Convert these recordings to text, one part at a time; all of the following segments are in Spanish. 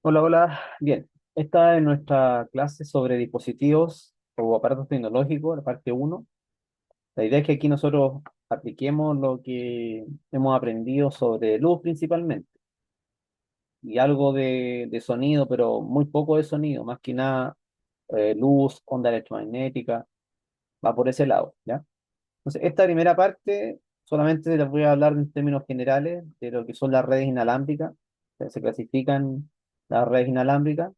Hola, hola. Bien, esta es nuestra clase sobre dispositivos o aparatos tecnológicos, la parte uno. La idea es que aquí nosotros apliquemos lo que hemos aprendido sobre luz principalmente y algo de sonido, pero muy poco de sonido, más que nada luz, onda electromagnética, va por ese lado, ¿ya? Entonces, esta primera parte solamente les voy a hablar en términos generales de lo que son las redes inalámbricas. Se clasifican las redes inalámbricas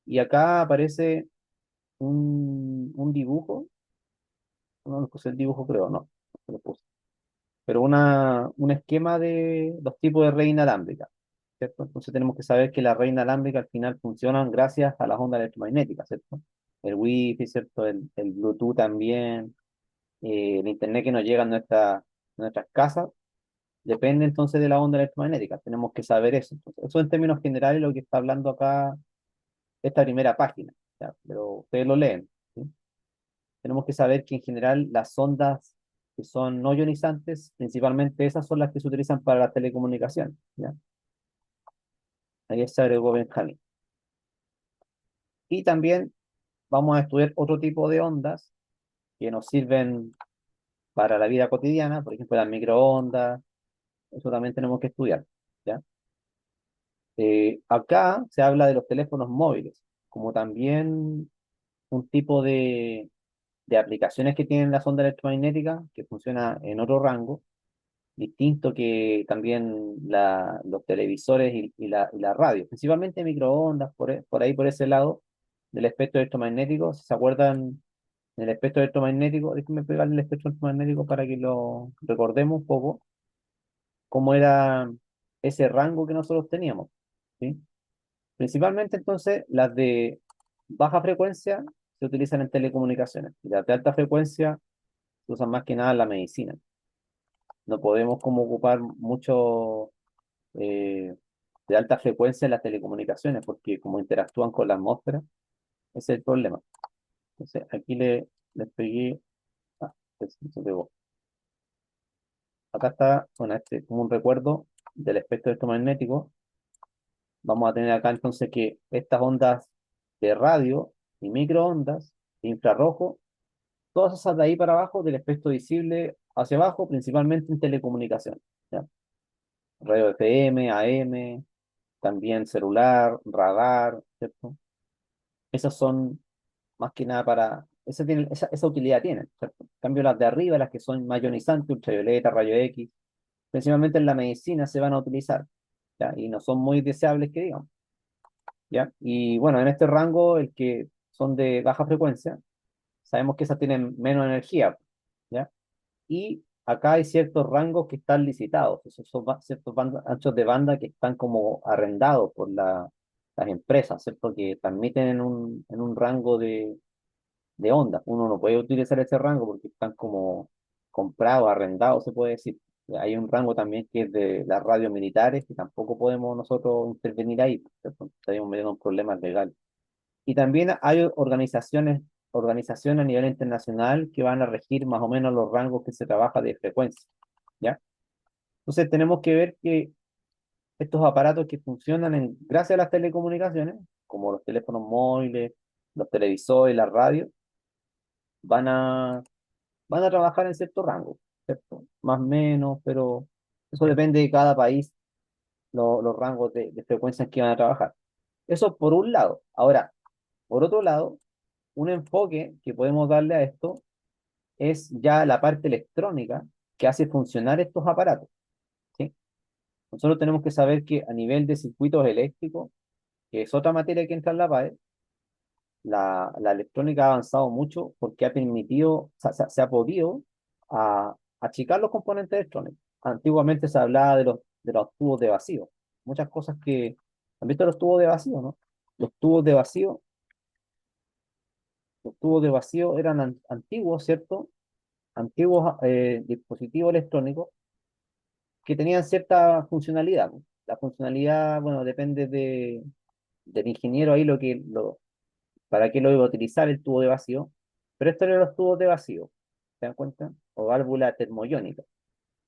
y acá aparece un dibujo, no le puse el dibujo creo, no, no se lo puse, pero un esquema de los tipos de red inalámbrica, ¿cierto? Entonces tenemos que saber que las redes inalámbricas al final funcionan gracias a las ondas electromagnéticas, ¿cierto? El Wi-Fi, ¿cierto? El Bluetooth también, el Internet que nos llega nuestras casas, depende entonces de la onda electromagnética, tenemos que saber eso. Entonces, eso en términos generales lo que está hablando acá esta primera página, ¿ya? Pero ustedes lo leen, ¿sí? Tenemos que saber que en general las ondas que son no ionizantes, principalmente esas son las que se utilizan para la telecomunicación, ¿ya? Ahí se agregó Benjamín. Y también vamos a estudiar otro tipo de ondas que nos sirven para la vida cotidiana, por ejemplo, las microondas, eso también tenemos que estudiar, ¿ya? Acá se habla de los teléfonos móviles, como también un tipo de aplicaciones que tienen las ondas electromagnéticas, que funciona en otro rango, distinto que también los televisores y la radio, principalmente microondas, por ahí por ese lado del espectro electromagnético. Si se acuerdan del espectro electromagnético, déjenme pegarle el espectro electromagnético para que lo recordemos un poco, cómo era ese rango que nosotros teníamos, ¿sí? Principalmente entonces las de baja frecuencia se utilizan en telecomunicaciones y las de alta frecuencia se usan más que nada en la medicina. No podemos como ocupar mucho eh, de alta frecuencia en las telecomunicaciones, porque como interactúan con la atmósfera, ese es el problema. Entonces, aquí le pegué, ah, se pegó. Acá está, bueno, este como un recuerdo del espectro electromagnético. Vamos a tener acá entonces que estas ondas de radio y microondas, de infrarrojo, todas esas de ahí para abajo, del espectro visible hacia abajo, principalmente en telecomunicación, ¿ya? Radio FM, AM, también celular, radar, ¿cierto? Esas son más que nada esa utilidad tienen, ¿cierto? En cambio, las de arriba, las que son más ionizantes, ultravioleta, rayo X, principalmente en la medicina se van a utilizar, ¿ya? Y no son muy deseables que digamos, ¿ya? Y bueno, en este rango, el que son de baja frecuencia, sabemos que esas tienen menos energía, ¿ya? Y acá hay ciertos rangos que están licitados, esos son ciertos anchos de banda que están como arrendados por las empresas, ¿cierto? Que transmiten en un rango de onda. Uno no puede utilizar ese rango porque están como comprados, arrendados, se puede decir. Hay un rango también que es de las radios militares, que tampoco podemos nosotros intervenir ahí, ¿cierto? Estaríamos metiendo en problemas legales. Y también hay organizaciones a nivel internacional que van a regir más o menos los rangos que se trabaja de frecuencia, ¿ya? Entonces tenemos que ver que estos aparatos que funcionan gracias a las telecomunicaciones, como los teléfonos móviles, los televisores, las radios, van a van a trabajar en cierto rango, ¿cierto? Más o menos, pero eso depende de cada país, los rangos de frecuencias que van a trabajar. Eso por un lado. Ahora, por otro lado, un enfoque que podemos darle a esto es ya la parte electrónica que hace funcionar estos aparatos, ¿sí? Nosotros tenemos que saber que a nivel de circuitos eléctricos, que es otra materia que entra en la PAE, la electrónica ha avanzado mucho porque ha permitido, se ha podido achicar los componentes electrónicos. Antiguamente se hablaba de los tubos de vacío. Muchas cosas que... ¿Han visto los tubos de vacío, no? Los tubos de vacío, los tubos de vacío eran antiguos, ¿cierto? Antiguos dispositivos electrónicos que tenían cierta funcionalidad, ¿no? La funcionalidad, bueno, depende del ingeniero ahí para qué lo iba a utilizar el tubo de vacío, pero estos eran los tubos de vacío, ¿se dan cuenta? O válvula termoiónica,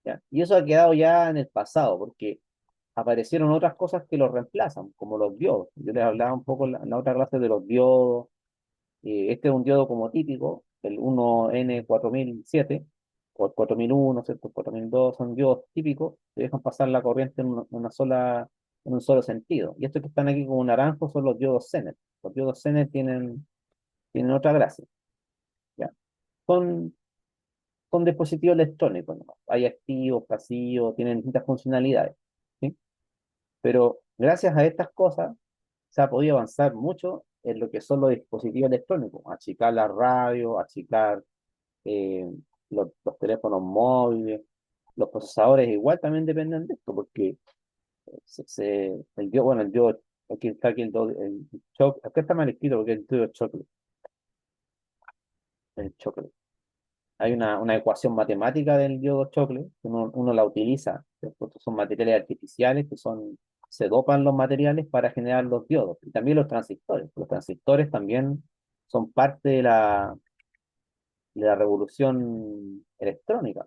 ¿ya? Y eso ha quedado ya en el pasado, porque aparecieron otras cosas que los reemplazan, como los diodos. Yo les hablaba un poco en la otra clase de los diodos. Este es un diodo como típico, el 1N4007 o el 4001, ¿cierto? El 4002 son diodos típicos que dejan pasar la corriente en un solo sentido. Y estos que están aquí como naranjos son los diodos Zener. Los diodos Zener tienen otra gracia, ¿ya? Son, son dispositivos electrónicos, ¿no? Hay activos, pasivos, tienen distintas funcionalidades, ¿sí? Pero gracias a estas cosas se ha podido avanzar mucho en lo que son los dispositivos electrónicos, achicar la radio, achicar eh, los teléfonos móviles, los procesadores igual también dependen de esto, porque el diodo, aquí está aquí el choc, acá está mal escrito porque el diodo chocolate, el chocolate. Hay una ecuación matemática del diodo chocolate, que uno la utiliza, ¿cierto? Estos son materiales artificiales se dopan los materiales para generar los diodos, y también los transistores. Los transistores también son parte de la revolución electrónica.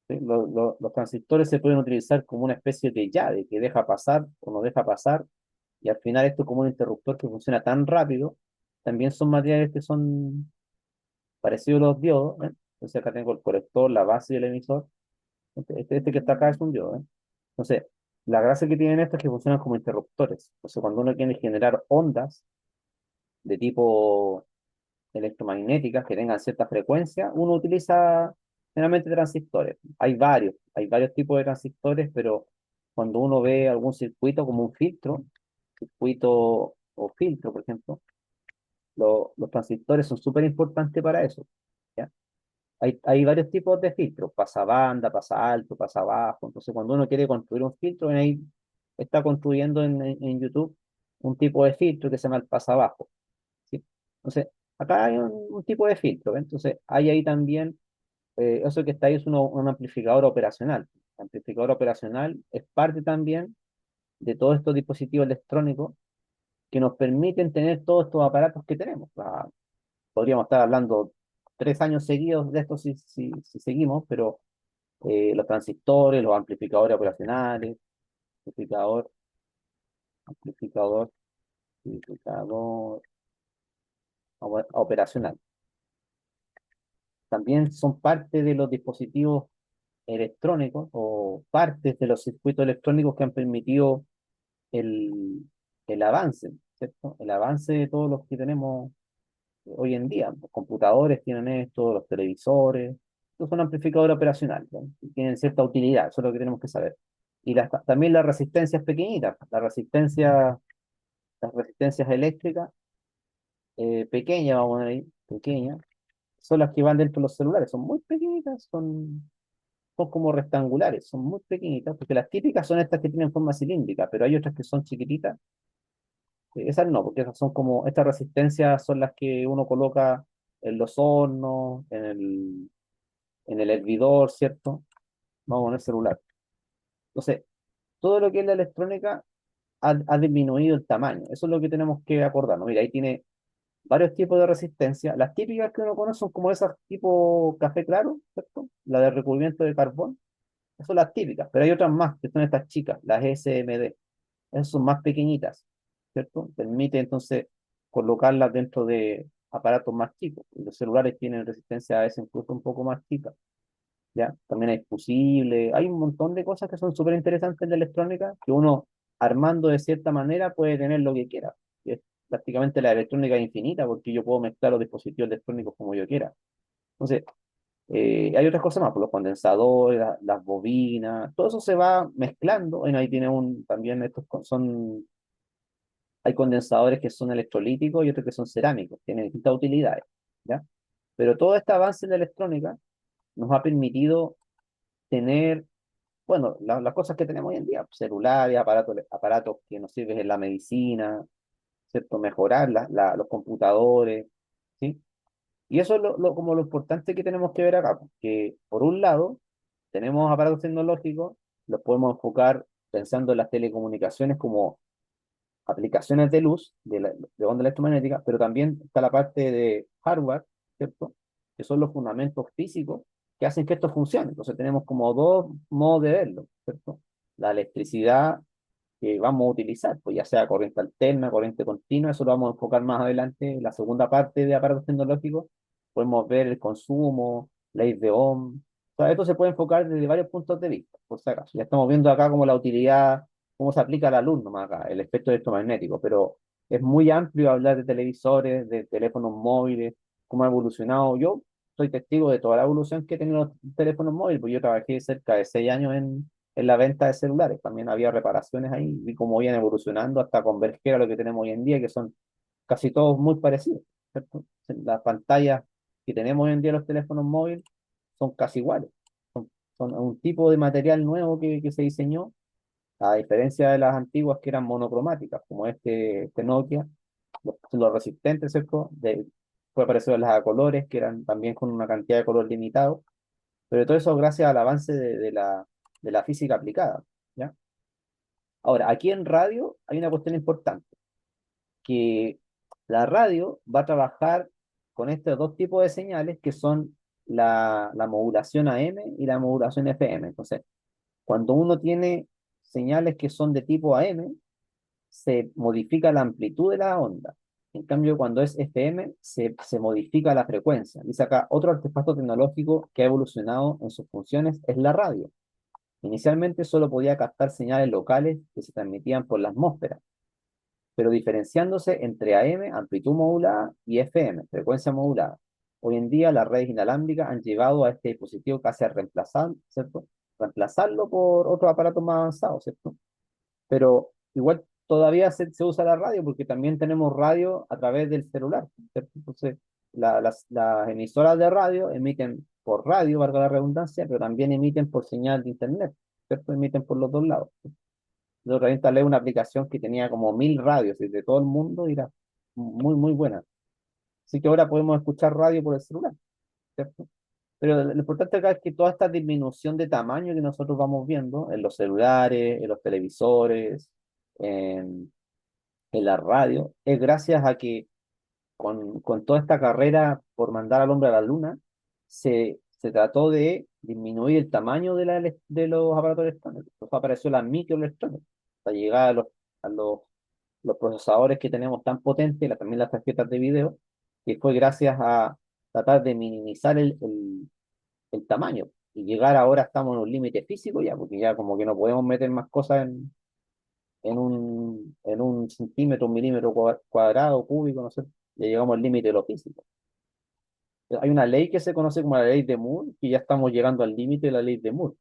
¿Sí? Los transistores se pueden utilizar como una especie de llave que deja pasar o no deja pasar, y al final esto como un interruptor que funciona tan rápido, también son materiales que son parecidos a los diodos, ¿eh? Entonces acá tengo el colector, la base y el emisor. Este que está acá es un diodo, ¿eh? Entonces, la gracia que tienen estos es que funcionan como interruptores. Entonces, cuando uno quiere generar ondas de tipo electromagnéticas que tengan cierta frecuencia, uno utiliza generalmente transistores. Hay varios tipos de transistores, pero cuando uno ve algún circuito como un circuito o filtro, por ejemplo, los transistores son súper importantes para eso, ¿ya? Hay varios tipos de filtros, pasa banda, pasa alto, pasa bajo. Entonces, cuando uno quiere construir un filtro, ahí está construyendo en YouTube un tipo de filtro que se llama el pasabajo, ¿sí? Entonces, acá hay un tipo de filtro, ¿ves? Entonces, hay ahí también, eso que está ahí es un amplificador operacional. El amplificador operacional es parte también de todos estos dispositivos electrónicos que nos permiten tener todos estos aparatos que tenemos. Podríamos estar hablando 3 años seguidos de esto si seguimos, pero los transistores, los amplificadores operacionales, amplificador, amplificador, amplificador operacional. También son parte de los dispositivos electrónicos o partes de los circuitos electrónicos que han permitido el, el avance, ¿cierto? El avance de todos los que tenemos hoy en día. Los computadores tienen esto, los televisores, estos son amplificadores operacionales, ¿no? Y tienen cierta utilidad, eso es lo que tenemos que saber. Y también las resistencias pequeñitas, las resistencias eléctricas pequeñas, vamos a poner ahí, pequeñas, son las que van dentro de los celulares, son muy pequeñitas, son como rectangulares, son muy pequeñitas, porque las típicas son estas que tienen forma cilíndrica, pero hay otras que son chiquititas. Esas no, porque esas son como, estas resistencias son las que uno coloca en los hornos, en el hervidor, ¿cierto? Vamos a poner celular. Entonces, todo lo que es la electrónica ha disminuido el tamaño. Eso es lo que tenemos que acordarnos. Mira, ahí tiene varios tipos de resistencia. Las típicas que uno conoce son como esas tipo café claro, ¿cierto? La de recubrimiento de carbón. Esas son las típicas, pero hay otras más, que son estas chicas, las SMD. Esas son más pequeñitas, ¿cierto? Permite entonces colocarlas dentro de aparatos más chicos. Los celulares tienen resistencia a veces incluso un poco más chica, ¿ya? También hay fusibles, hay un montón de cosas que son súper interesantes en la electrónica, que uno armando de cierta manera puede tener lo que quiera. Y es prácticamente la electrónica infinita, porque yo puedo mezclar los dispositivos electrónicos como yo quiera. Entonces, hay otras cosas más, por los condensadores, las bobinas, todo eso se va mezclando. Bueno, ahí tiene también hay condensadores que son electrolíticos y otros que son cerámicos, tienen distintas utilidades, ¿ya? Pero todo este avance en la electrónica nos ha permitido tener, bueno, las cosas que tenemos hoy en día, celulares, aparatos que nos sirven en la medicina, ¿cierto? Mejorar los computadores, ¿sí? Y eso es como lo importante que tenemos que ver acá, porque por un lado tenemos aparatos tecnológicos, los podemos enfocar pensando en las telecomunicaciones como aplicaciones de luz, de onda electromagnética, pero también está la parte de hardware, ¿cierto? Que son los fundamentos físicos que hacen que esto funcione. Entonces tenemos como dos modos de verlo, ¿cierto? La electricidad que vamos a utilizar, pues ya sea corriente alterna, corriente continua, eso lo vamos a enfocar más adelante en la segunda parte de aparatos tecnológicos. Podemos ver el consumo, ley de Ohm. O sea, esto se puede enfocar desde varios puntos de vista, por si acaso. Ya estamos viendo acá como la utilidad, cómo se aplica a la luz nomás acá, el efecto electromagnético, pero es muy amplio hablar de televisores, de teléfonos móviles, cómo ha evolucionado. Yo soy testigo de toda la evolución que tienen los teléfonos móviles, pues yo trabajé cerca de 6 años en la venta de celulares. También había reparaciones ahí, vi cómo iban evolucionando hasta converger a lo que tenemos hoy en día, que son casi todos muy parecidos, ¿cierto? Las pantallas que tenemos hoy en día en los teléfonos móviles son casi iguales. Son un tipo de material nuevo que se diseñó, a diferencia de las antiguas que eran monocromáticas, como este Nokia, los resistentes, ¿cierto? Fue parecido a las a colores, que eran también con una cantidad de color limitado, pero todo eso gracias al avance de la física aplicada, ¿ya? Ahora, aquí en radio hay una cuestión importante, que la radio va a trabajar con estos dos tipos de señales que son la modulación AM y la modulación FM. Entonces, cuando uno tiene señales que son de tipo AM, se modifica la amplitud de la onda. En cambio, cuando es FM, se modifica la frecuencia. Dice acá, otro artefacto tecnológico que ha evolucionado en sus funciones es la radio. Inicialmente solo podía captar señales locales que se transmitían por la atmósfera, pero diferenciándose entre AM, amplitud modulada, y FM, frecuencia modulada. Hoy en día las redes inalámbricas han llevado a este dispositivo casi a reemplazar, ¿cierto? Reemplazarlo por otros aparatos más avanzados, ¿cierto? Pero igual todavía se usa la radio porque también tenemos radio a través del celular, ¿cierto? Entonces, las emisoras de radio emiten por radio, valga la redundancia, pero también emiten por señal de internet, ¿cierto? Emiten por los dos lados. Yo otra vez instalé una aplicación que tenía como 1000 radios de todo el mundo y era muy, muy buena. Así que ahora podemos escuchar radio por el celular, ¿cierto? Pero lo importante acá es que toda esta disminución de tamaño que nosotros vamos viendo en los celulares, en los televisores, en, en la radio, es gracias a que con toda esta carrera por mandar al hombre a la luna, se trató de disminuir el tamaño de los aparatos electrónicos. Entonces apareció la microelectrónica, hasta llegar los procesadores que tenemos tan potentes, también las tarjetas de video, que fue gracias a tratar de minimizar el tamaño. Y llegar ahora estamos en un límite físico ya, porque ya como que no podemos meter más cosas en un centímetro, un milímetro cuadrado, cúbico, no sé, ya llegamos al límite de lo físico. Hay una ley que se conoce como la ley de Moore, y ya estamos llegando al límite de la ley de Moore.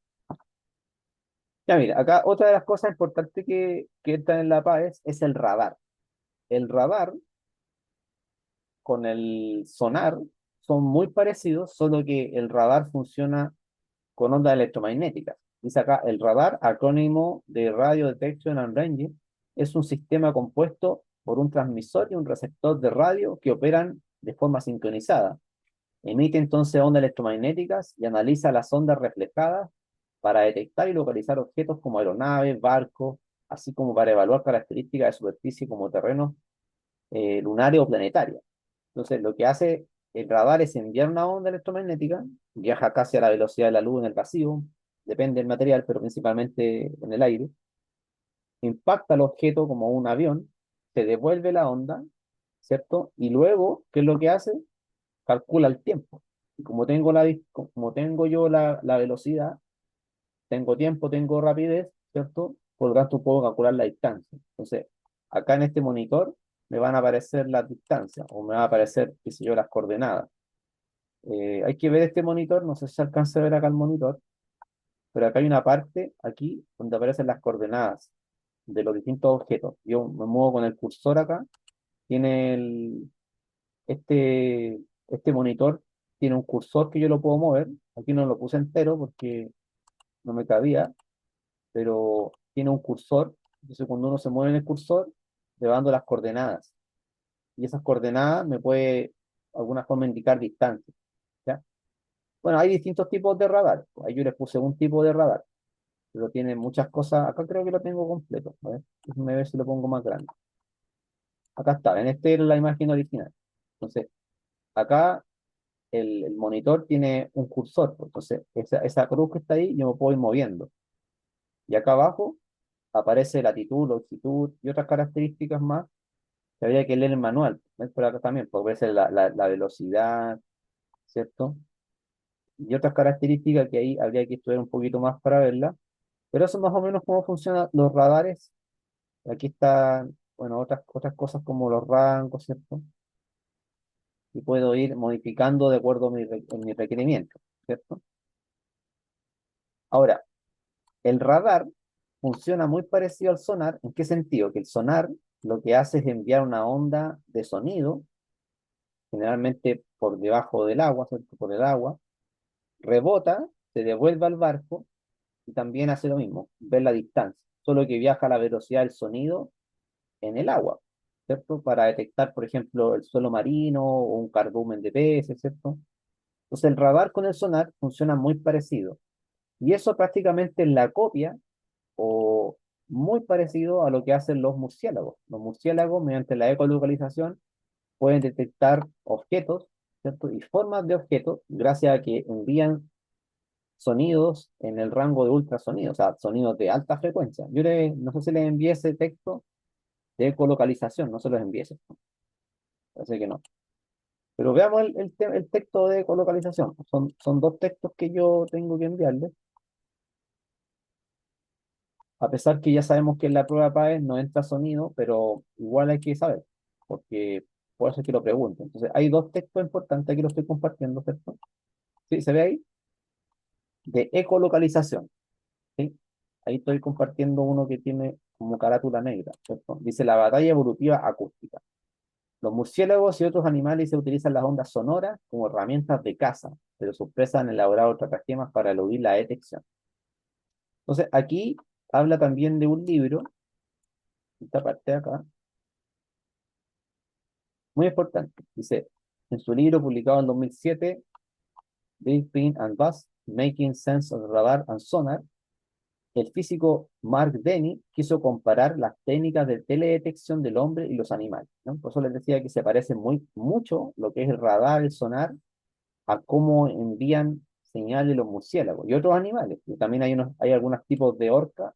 Ya mira, acá otra de las cosas importantes que están en la PAES es el radar. El radar con el sonar son muy parecidos, solo que el radar funciona con ondas electromagnéticas. Dice acá, el radar, acrónimo de Radio Detection and Ranging, es un sistema compuesto por un transmisor y un receptor de radio que operan de forma sincronizada. Emite entonces ondas electromagnéticas y analiza las ondas reflejadas para detectar y localizar objetos como aeronaves, barcos, así como para evaluar características de superficie como terrenos lunares o planetarios. Entonces, lo que hace el radar es enviar una onda electromagnética, viaja casi a la velocidad de la luz en el vacío, depende del material, pero principalmente en el aire, impacta el objeto como un avión, se devuelve la onda, ¿cierto? Y luego, ¿qué es lo que hace? Calcula el tiempo. Y como tengo yo la velocidad, tengo tiempo, tengo rapidez, ¿cierto? Por lo tanto, puedo calcular la distancia. Entonces, acá en este monitor me van a aparecer las distancias o me van a aparecer, qué sé yo, las coordenadas. Hay que ver este monitor, no sé si se alcanza a ver acá el monitor, pero acá hay una parte aquí donde aparecen las coordenadas de los distintos objetos. Yo me muevo con el cursor acá, tiene este monitor, tiene un cursor que yo lo puedo mover. Aquí no lo puse entero porque no me cabía, pero tiene un cursor. Entonces, cuando uno se mueve en el cursor, le va dando las coordenadas. Y esas coordenadas me puede, de alguna forma, indicar distancia. ¿Ya? Bueno, hay distintos tipos de radar. Ahí yo les puse un tipo de radar, pero tiene muchas cosas. Acá creo que lo tengo completo. A ver, déjenme ver si lo pongo más grande. Acá está, en este es la imagen original. Entonces, acá el monitor tiene un cursor, pues. Entonces, esa cruz que está ahí, yo me puedo ir moviendo. Y acá abajo aparece latitud, longitud y otras características más que habría que leer el manual. ¿Ves? Por acá también, porque aparece la velocidad, ¿cierto? Y otras características que ahí habría que estudiar un poquito más para verlas. Pero eso es más o menos cómo funcionan los radares. Aquí están, bueno, otras cosas como los rangos, ¿cierto? Y puedo ir modificando de acuerdo a mi requerimiento, ¿cierto? Ahora, el radar funciona muy parecido al sonar. ¿En qué sentido? Que el sonar lo que hace es enviar una onda de sonido, generalmente por debajo del agua, ¿cierto? Por el agua, rebota, se devuelve al barco y también hace lo mismo, ver la distancia, solo que viaja a la velocidad del sonido en el agua, ¿cierto? Para detectar, por ejemplo, el suelo marino o un cardumen de peces, ¿cierto? Entonces el radar con el sonar funciona muy parecido. Y eso prácticamente es la copia o muy parecido a lo que hacen los murciélagos. Los murciélagos, mediante la ecolocalización, pueden detectar objetos, ¿cierto? Y formas de objetos gracias a que envían sonidos en el rango de ultrasonido, o sea, sonidos de alta frecuencia. No sé si les envié ese texto de ecolocalización, no se los envié, ¿cierto? Parece que no. Pero veamos el texto de ecolocalización. Son dos textos que yo tengo que enviarles, a pesar que ya sabemos que en la prueba PAE no entra sonido, pero igual hay que saber, porque puede ser que lo pregunten. Entonces, hay dos textos importantes que los estoy compartiendo, ¿cierto? ¿Sí? ¿Se ve ahí? De ecolocalización, ¿sí? Ahí estoy compartiendo uno que tiene como carátula negra, ¿cierto? Dice la batalla evolutiva acústica. Los murciélagos y otros animales se utilizan las ondas sonoras como herramientas de caza, pero sus presas han elaborado estratagemas para eludir la detección. Entonces, aquí habla también de un libro, esta parte de acá, muy importante. Dice, en su libro publicado en 2007, Big Pin and Buzz, Making Sense of Radar and Sonar, el físico Mark Denny quiso comparar las técnicas de teledetección del hombre y los animales, ¿no? Por eso les decía que se parece mucho lo que es el radar, el sonar, a cómo envían señales los murciélagos y otros animales. Y también hay algunos tipos de orca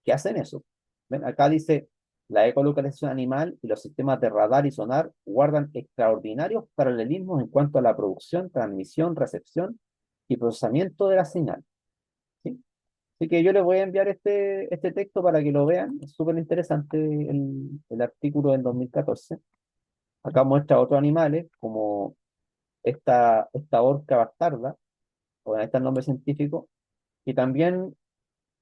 que hacen eso. ¿Ven? Acá dice, la ecolocalización animal y los sistemas de radar y sonar guardan extraordinarios paralelismos en cuanto a la producción, transmisión, recepción y procesamiento de la señal. ¿Sí? Así que yo les voy a enviar este texto para que lo vean. Es súper interesante el artículo del 2014. Acá muestra otros animales, como esta orca bastarda, o este es el nombre científico, y también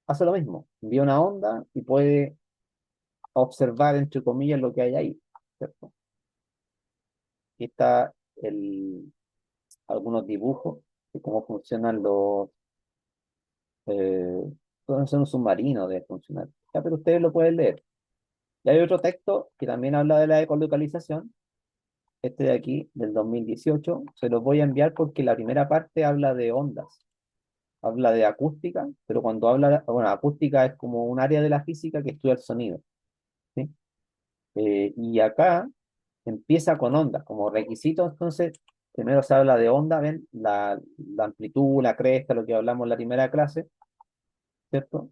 hace lo mismo. Envía una onda y puede observar, entre comillas, lo que hay ahí, ¿cierto? Aquí está algunos dibujos de cómo funcionan eh, son un submarino de funcionar. Ya, pero ustedes lo pueden leer. Y hay otro texto que también habla de la ecolocalización, este de aquí, del 2018. Se los voy a enviar porque la primera parte habla de ondas, habla de acústica, pero cuando bueno, acústica es como un área de la física que estudia el sonido, ¿sí? Y acá empieza con ondas, como requisito, entonces, primero se habla de onda, ven, la amplitud, la cresta, lo que hablamos en la primera clase, ¿cierto?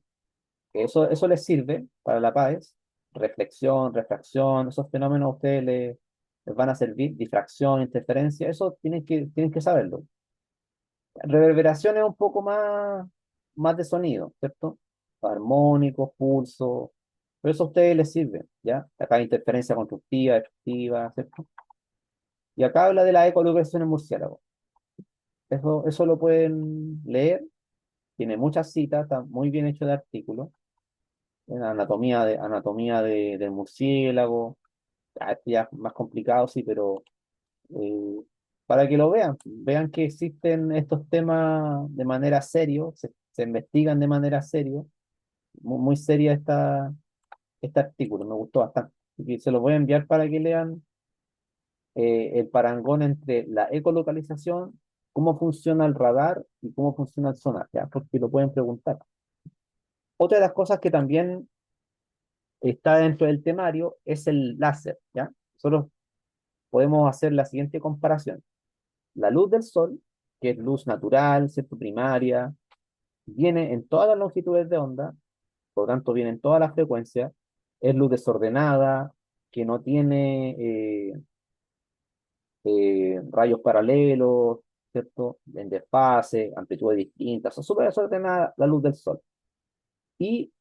Eso les sirve para la PAES, reflexión, refracción, esos fenómenos a ustedes les van a servir, difracción, interferencia, eso tienen que saberlo. Reverberación es un poco más de sonido, ¿cierto? Armónicos, pulso, pero eso a ustedes les sirve, ¿ya? Acá hay interferencia constructiva, destructiva, ¿cierto? Y acá habla de la ecolocalización en murciélago. Eso lo pueden leer, tiene muchas citas, está muy bien hecho de artículo, en del murciélago, este ya es más complicado, sí, pero eh, para que lo vean que existen estos temas de manera serio, se investigan de manera serio, muy seria este artículo, me gustó bastante. Y se lo voy a enviar para que lean el parangón entre la ecolocalización, cómo funciona el radar y cómo funciona el sonar, ¿ya? Porque lo pueden preguntar. Otra de las cosas que también está dentro del temario es el láser, ¿ya? Nosotros podemos hacer la siguiente comparación. La luz del sol, que es luz natural, ¿cierto? Primaria, viene en todas las longitudes de onda por lo tanto viene en todas las frecuencias, es luz desordenada, que no tiene rayos paralelos, ¿cierto? En desfase, amplitudes distintas, son súper desordenada la luz del sol. Y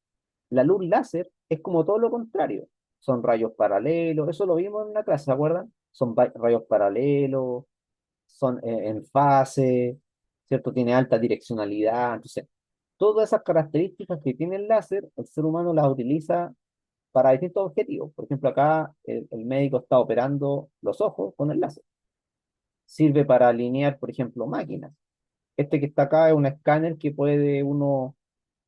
la luz láser es como todo lo contrario, son rayos paralelos, eso lo vimos en la clase, ¿se acuerdan? Son rayos paralelos, son en fase, ¿cierto? Tiene alta direccionalidad, entonces, todas esas características que tiene el láser, el ser humano las utiliza para distintos objetivos. Por ejemplo, acá el médico está operando los ojos con el láser. Sirve para alinear, por ejemplo, máquinas. Este que está acá es un escáner que puede uno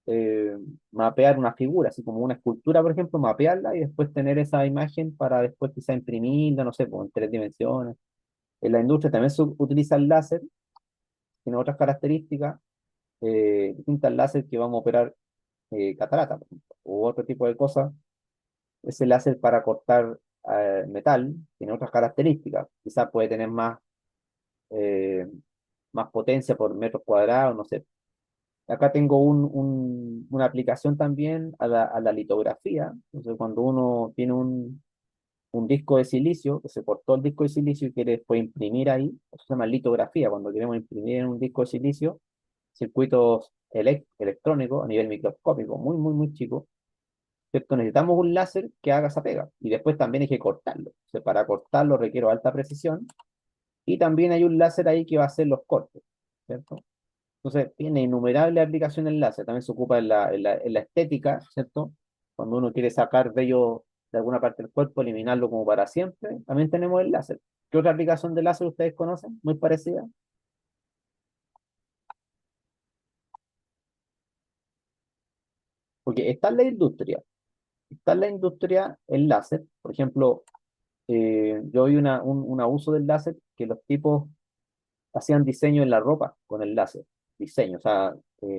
eh, mapear una figura, así como una escultura, por ejemplo, mapearla y después tener esa imagen para después quizá imprimirla, no sé, pues, en 3 dimensiones. En la industria también se utiliza el láser, tiene otras características, distintas al láser que vamos a operar catarata, por ejemplo, u otro tipo de cosas. Ese láser para cortar metal tiene otras características, quizás puede tener eh, más potencia por metros cuadrados, no sé. Acá tengo una aplicación también a la litografía. Entonces, cuando uno tiene un disco de silicio, que se cortó el disco de silicio y quiere después imprimir ahí, eso se llama litografía. Cuando queremos imprimir en un disco de silicio, circuitos electrónicos a nivel microscópico, muy, muy, muy chico, ¿cierto? Necesitamos un láser que haga esa pega. Y después también hay que cortarlo. O sea, para cortarlo requiero alta precisión. Y también hay un láser ahí que va a hacer los cortes, ¿cierto? Entonces, tiene innumerables aplicaciones el láser. También se ocupa en la estética, ¿cierto? Cuando uno quiere sacar vello de alguna parte del cuerpo, eliminarlo como para siempre, también tenemos el láser. ¿Qué otra aplicación de láser ustedes conocen? Muy parecida. Porque está en la industria el láser. Por ejemplo, yo vi un abuso del láser que los tipos hacían diseño en la ropa con el láser. Diseño, o sea,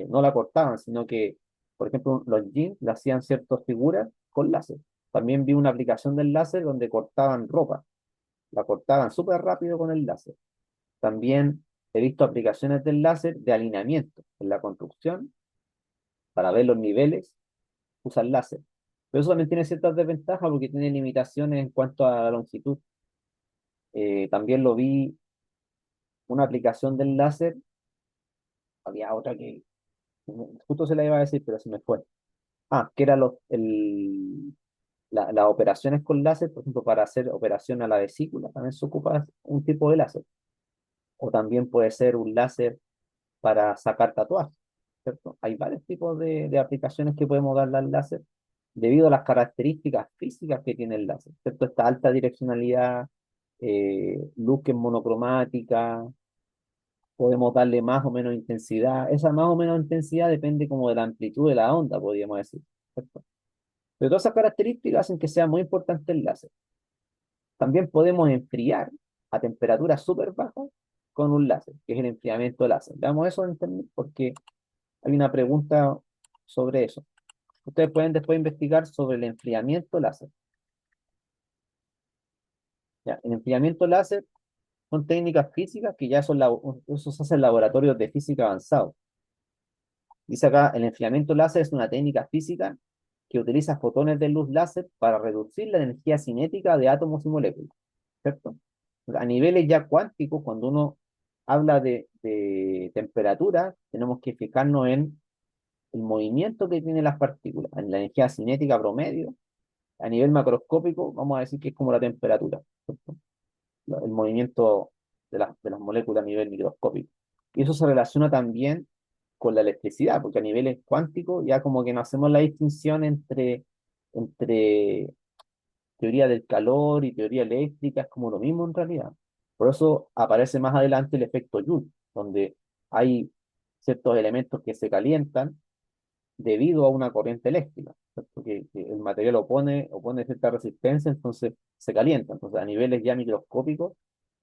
no la cortaban, sino que, por ejemplo, los jeans le hacían ciertas figuras con láser. También vi una aplicación del láser donde cortaban ropa, la cortaban súper rápido con el láser. También he visto aplicaciones del láser de alineamiento en la construcción para ver los niveles, usan láser. Pero eso también tiene ciertas desventajas porque tiene limitaciones en cuanto a la longitud. También lo vi una aplicación del láser, había otra que justo se la iba a decir, pero se me fue. Ah, que era las operaciones con láser, por ejemplo, para hacer operación a la vesícula, también se ocupa un tipo de láser. O también puede ser un láser para sacar tatuajes, ¿cierto? Hay varios tipos de aplicaciones que podemos darle al láser debido a las características físicas que tiene el láser, ¿cierto? Esta alta direccionalidad, luz que es monocromática, podemos darle más o menos intensidad. Esa más o menos intensidad depende como de la amplitud de la onda, podríamos decir, ¿cierto? Pero todas esas características hacen que sea muy importante el láser. También podemos enfriar a temperaturas súper bajas con un láser, que es el enfriamiento láser. Veamos eso en internet porque hay una pregunta sobre eso. Ustedes pueden después investigar sobre el enfriamiento láser. ¿Ya? El enfriamiento láser son técnicas físicas que ya son eso se hace en laboratorios de física avanzados. Dice acá, el enfriamiento láser es una técnica física que utiliza fotones de luz láser para reducir la energía cinética de átomos y moléculas, ¿cierto? A niveles ya cuánticos, cuando uno habla de temperatura, tenemos que fijarnos en el movimiento que tienen las partículas, en la energía cinética promedio. A nivel macroscópico, vamos a decir que es como la temperatura, ¿cierto? El movimiento de las moléculas a nivel microscópico. Y eso se relaciona también con la electricidad, porque a niveles cuánticos ya como que no hacemos la distinción entre teoría del calor y teoría eléctrica, es como lo mismo en realidad. Por eso aparece más adelante el efecto Joule, donde hay ciertos elementos que se calientan debido a una corriente eléctrica, ¿cierto? Que el material opone cierta resistencia, entonces se calienta. Entonces, a niveles ya microscópicos,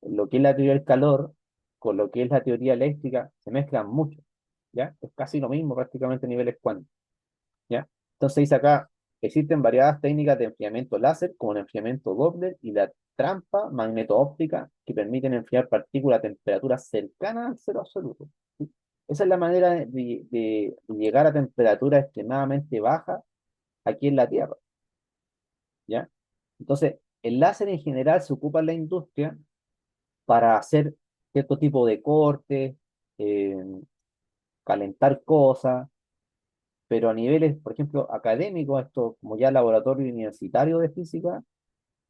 lo que es la teoría del calor con lo que es la teoría eléctrica se mezclan mucho, ¿ya? Es casi lo mismo prácticamente a niveles cuánticos, ¿ya? Entonces dice acá, existen variadas técnicas de enfriamiento láser, como el enfriamiento Doppler y la trampa magneto-óptica, que permiten enfriar partículas a temperaturas cercanas al cero absoluto. ¿Sí? Esa es la manera de llegar a temperaturas extremadamente bajas aquí en la Tierra, ¿ya? Entonces, el láser en general se ocupa en la industria para hacer cierto tipo de cortes, eh, calentar cosas, pero a niveles, por ejemplo, académicos, esto como ya laboratorio universitario de física,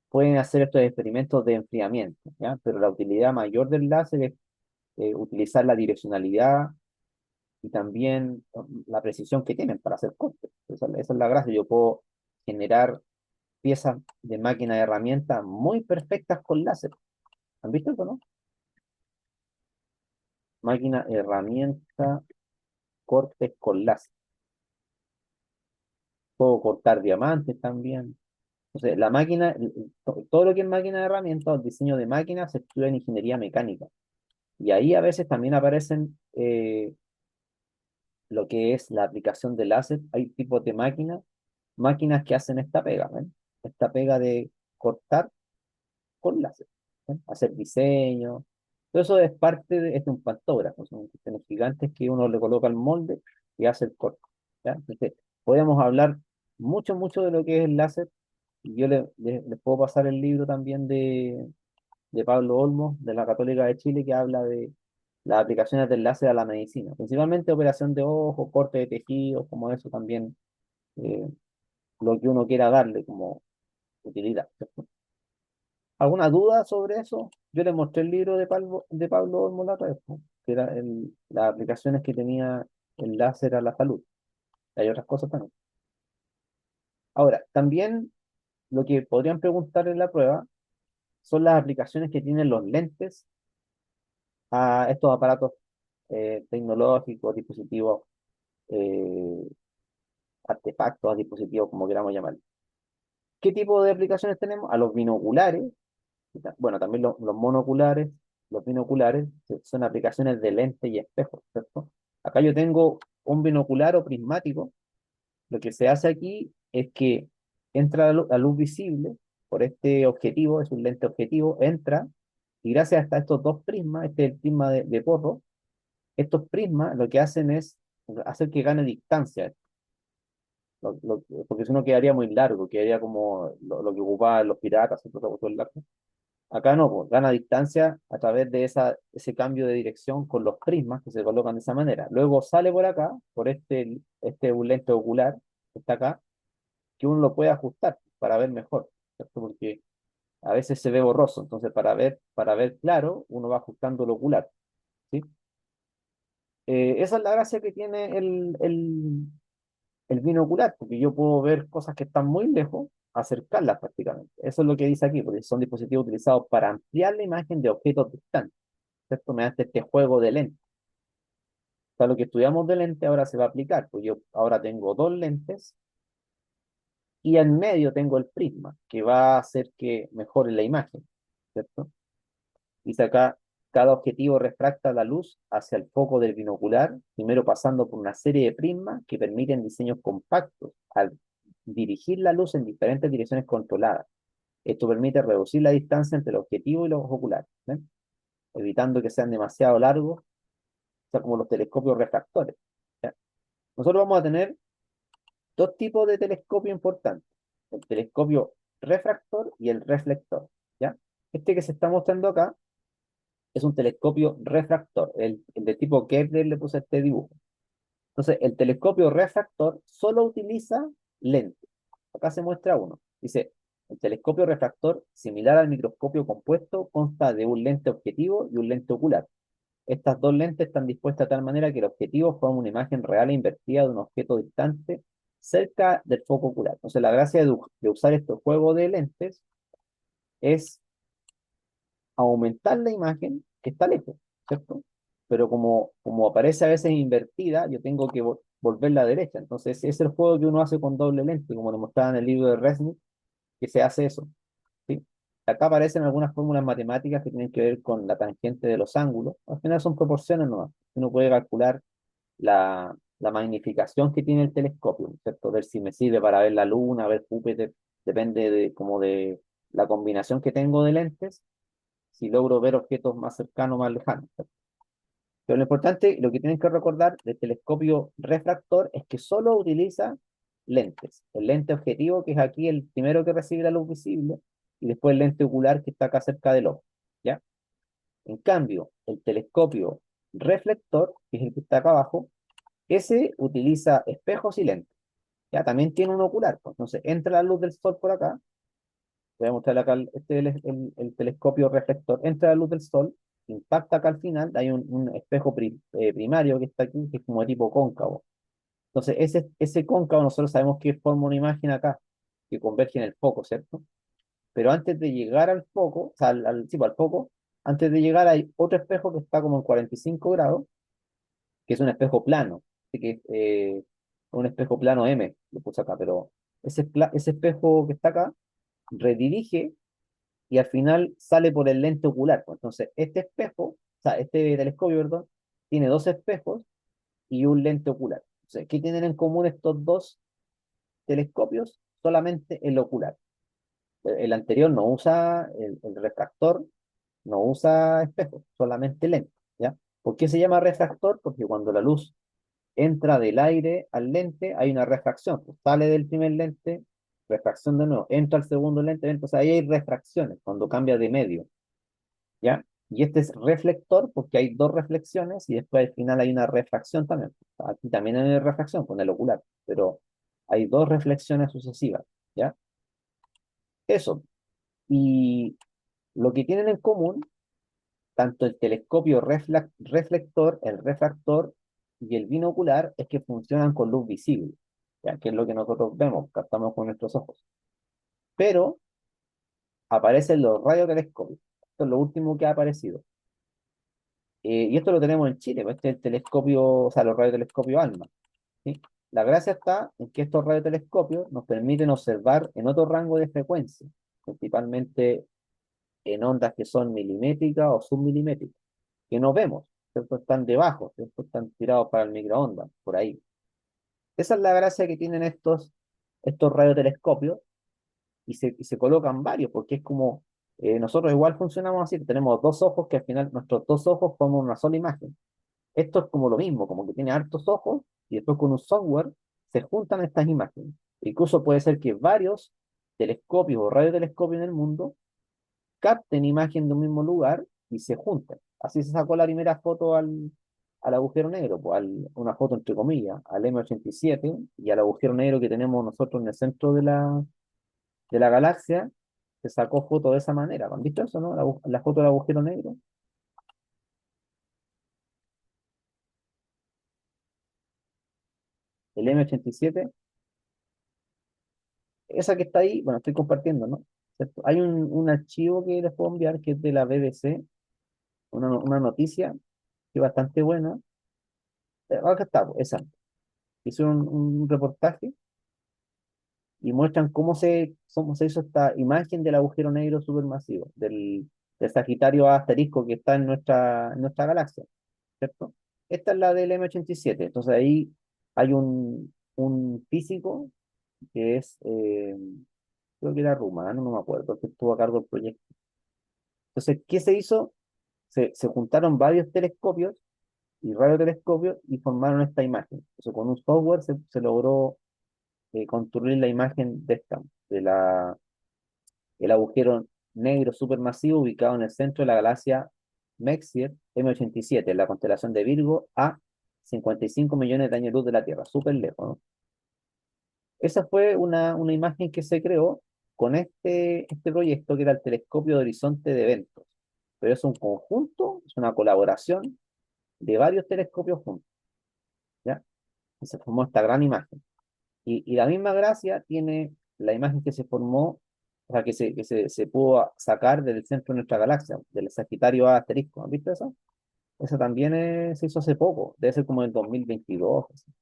pueden hacer estos experimentos de enfriamiento, ¿ya? Pero la utilidad mayor del láser es utilizar la direccionalidad y también la precisión que tienen para hacer cortes. Esa es la gracia. Yo puedo generar piezas de máquina de herramienta muy perfectas con láser. ¿Han visto eso, no? Máquina, herramienta, cortes con láser. Puedo cortar diamantes también. Entonces, la máquina, todo lo que es máquina de herramientas, el diseño de máquinas se estudia en ingeniería mecánica. Y ahí a veces también aparecen lo que es la aplicación de láser. Hay tipos de máquinas, máquinas que hacen esta pega, ¿ven? Esta pega de cortar con láser, ¿ven? Hacer diseño. Todo eso es parte de, es de un pantógrafo, son cuestiones gigantes que uno le coloca el molde y hace el corte, ¿ya? Entonces, podemos hablar mucho, mucho de lo que es el láser. Y yo les puedo pasar el libro también de Pablo Olmos, de la Católica de Chile, que habla de las aplicaciones del láser a la medicina, principalmente operación de ojo, corte de tejidos, como eso también, eh, lo que uno quiera darle como utilidad, ¿cierto? ¿Alguna duda sobre eso? Yo le mostré el libro de Pablo Olmos la otra vez, ¿no? Que era las aplicaciones que tenía el láser a la salud. Hay otras cosas también. Ahora, también lo que podrían preguntar en la prueba son las aplicaciones que tienen los lentes a estos aparatos tecnológicos, dispositivos, eh, artefactos, dispositivos, como queramos llamarlo. ¿Qué tipo de aplicaciones tenemos? A los binoculares, bueno, también los monoculares, los binoculares, que son aplicaciones de lente y espejo, ¿cierto? Acá yo tengo un binocular o prismático. Lo que se hace aquí es que entra la luz visible por este objetivo, es un lente objetivo, entra, y gracias a estos dos prismas, este es el prisma de Porro, estos prismas lo que hacen es hacer que gane distancia, porque si no quedaría muy largo, quedaría como lo que ocupaban los piratas, otra cuestión larga. Acá no, pues, gana distancia a través de ese cambio de dirección con los prismas que se colocan de esa manera. Luego sale por acá, por este un lente ocular que está acá, que uno lo puede ajustar para ver mejor, ¿cierto? Porque a veces se ve borroso, entonces para ver claro, uno va ajustando el ocular, ¿sí? Esa es la gracia que tiene el binocular, porque yo puedo ver cosas que están muy lejos, acercarlas prácticamente. Eso es lo que dice aquí, porque son dispositivos utilizados para ampliar la imagen de objetos distantes, ¿cierto? Mediante este juego de lentes. O sea, lo que estudiamos de lente ahora se va a aplicar, pues yo ahora tengo dos lentes y en medio tengo el prisma, que va a hacer que mejore la imagen, ¿cierto? Dice acá, cada objetivo refracta la luz hacia el foco del binocular, primero pasando por una serie de prismas que permiten diseños compactos al dirigir la luz en diferentes direcciones controladas. Esto permite reducir la distancia entre el objetivo y los oculares, ¿ven? Evitando que sean demasiado largos, o sea, como los telescopios refractores, ¿ya? Nosotros vamos a tener dos tipos de telescopio importantes, el telescopio refractor y el reflector, ¿ya? Este que se está mostrando acá es un telescopio refractor, el de tipo Kepler le puse este dibujo. Entonces, el telescopio refractor solo utiliza lentes. Acá se muestra uno. Dice, el telescopio refractor, similar al microscopio compuesto, consta de un lente objetivo y un lente ocular. Estas dos lentes están dispuestas de tal manera que el objetivo forma una imagen real e invertida de un objeto distante cerca del foco ocular. Entonces, la gracia de usar este juego de lentes es aumentar la imagen que está lejos, ¿cierto? Pero como aparece a veces invertida, yo tengo que volverla a la derecha. Entonces, ese es el juego que uno hace con doble lente, como lo mostraba en el libro de Resnick, que se hace eso, ¿sí? Acá aparecen algunas fórmulas matemáticas que tienen que ver con la tangente de los ángulos. Al final son proporciones nomás. Uno puede calcular la magnificación que tiene el telescopio, ¿cierto? Ver si me sirve para ver la Luna, ver Júpiter, depende como de la combinación que tengo de lentes, si logro ver objetos más cercanos o más lejanos, ¿cierto? Pero lo importante, lo que tienen que recordar del telescopio refractor es que solo utiliza lentes. El lente objetivo, que es aquí el primero que recibe la luz visible, y después el lente ocular, que está acá cerca del ojo, ¿ya? En cambio, el telescopio reflector, que es el que está acá abajo, ese utiliza espejos y lentes. Ya, también tiene un ocular, pues. Entonces, entra la luz del sol por acá. Voy a mostrar acá, este es el telescopio reflector. Entra la luz del sol, impacta acá al final, hay un espejo primario que está aquí, que es como de tipo cóncavo. Entonces, ese cóncavo nosotros sabemos que forma una imagen acá, que converge en el foco, ¿cierto? Pero antes de llegar al foco, o sea, sí, pues, al foco, antes de llegar hay otro espejo que está como en 45 grados, que es un espejo plano, así que un espejo plano M, lo puse acá, pero ese espejo que está acá redirige y al final sale por el lente ocular, pues. Entonces, este espejo, o sea, este telescopio, perdón, tiene dos espejos y un lente ocular. Entonces, ¿qué tienen en común estos dos telescopios? Solamente el ocular. El anterior no usa el refractor, no usa espejos, solamente lente, ¿ya? ¿Por qué se llama refractor? Porque cuando la luz entra del aire al lente, hay una refracción. Pues sale del primer lente, refracción de nuevo, entra al segundo lente, entonces ahí hay refracciones cuando cambia de medio, ¿ya? Y este es reflector porque hay dos reflexiones y después al final hay una refracción también. Aquí también hay refracción con el ocular, pero hay dos reflexiones sucesivas, ¿ya? Eso. Y lo que tienen en común, tanto el telescopio reflector, el refractor y el binocular, es que funcionan con luz visible, ¿ya? Que es lo que nosotros vemos, captamos con nuestros ojos. Pero aparecen los radiotelescopios. Esto es lo último que ha aparecido. Y esto lo tenemos en Chile, pues este es el telescopio, o sea, los radiotelescopios ALMA, ¿sí? La gracia está en que estos radiotelescopios nos permiten observar en otro rango de frecuencia, principalmente en ondas que son milimétricas o submilimétricas, que no vemos, ¿cierto? Están debajo, ¿cierto? Están tirados para el microondas, por ahí. Esa es la gracia que tienen estos radiotelescopios y se colocan varios, porque es como, nosotros igual funcionamos así, tenemos dos ojos que al final nuestros dos ojos forman una sola imagen. Esto es como lo mismo, como que tiene hartos ojos y después con un software se juntan estas imágenes. Incluso puede ser que varios telescopios o radiotelescopios en el mundo capten imagen de un mismo lugar y se junten. Así se sacó la primera foto al agujero negro, pues, una foto entre comillas, al M87 y al agujero negro que tenemos nosotros en el centro de la galaxia, se sacó foto de esa manera. ¿Han visto eso, no? La foto del agujero negro, el M87, esa que está ahí, bueno, estoy compartiendo, ¿no? ¿Cierto? Hay un archivo que les puedo enviar que es de la BBC, una noticia que es bastante buena. Acá está, pues, esa. Hizo un reportaje y muestran cómo se hizo esta imagen del agujero negro supermasivo, del Sagitario A asterisco que está en nuestra galaxia, ¿cierto? Esta es la del M87. Entonces ahí hay un físico que es, creo que era rumano, no me acuerdo, que estuvo a cargo del proyecto. Entonces, ¿qué se hizo? Se juntaron varios telescopios y radiotelescopios y formaron esta imagen. Entonces, con un software se logró construir la imagen el agujero negro supermasivo ubicado en el centro de la galaxia Messier M87, en la constelación de Virgo, a 55 millones de años luz de la Tierra, súper lejos, ¿no? Esa fue una imagen que se creó con este proyecto que era el telescopio de horizonte de eventos. Pero es un conjunto, es una colaboración de varios telescopios juntos, ¿ya? Y se formó esta gran imagen. Y la misma gracia tiene la imagen que se formó, o sea, que se pudo sacar del centro de nuestra galaxia, del Sagitario A asterisco. ¿Has visto eso? Eso también se hizo hace poco, debe ser como en el 2022. Así.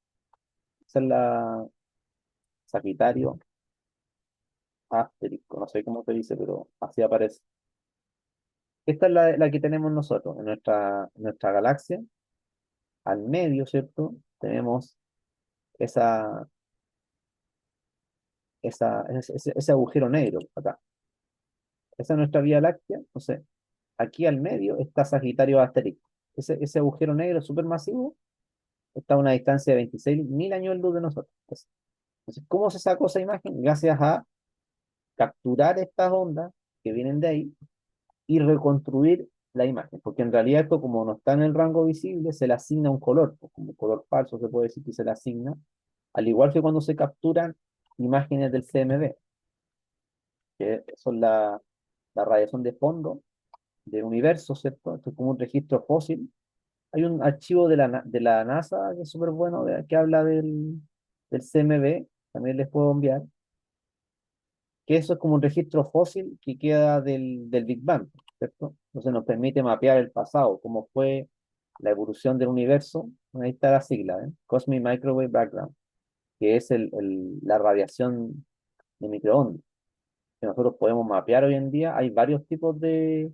Esa es la Sagitario A asterisco, no sé cómo se dice, pero así aparece. Esta es la que tenemos nosotros en nuestra galaxia, al medio, ¿cierto? Tenemos esa, ese agujero negro acá. Esa es nuestra Vía Láctea. Entonces, aquí al medio está Sagitario Asterisco. Ese agujero negro supermasivo está a una distancia de 26.000 años luz de nosotros. Entonces, ¿cómo se sacó esa imagen? Gracias a capturar estas ondas que vienen de ahí y reconstruir la imagen, porque en realidad esto como no está en el rango visible, se le asigna un color, pues como color falso se puede decir que se le asigna, al igual que cuando se capturan imágenes del CMB, que son la radiación de fondo del universo, ¿cierto? Esto es como un registro fósil. Hay un archivo de la NASA que es súper bueno, que habla del CMB, también les puedo enviar, que eso es como un registro fósil que queda del Big Bang, ¿cierto? Entonces nos permite mapear el pasado, cómo fue la evolución del universo. Ahí está la sigla, ¿eh? Cosmic Microwave Background, que es la radiación de microondas que nosotros podemos mapear hoy en día. Hay varios tipos de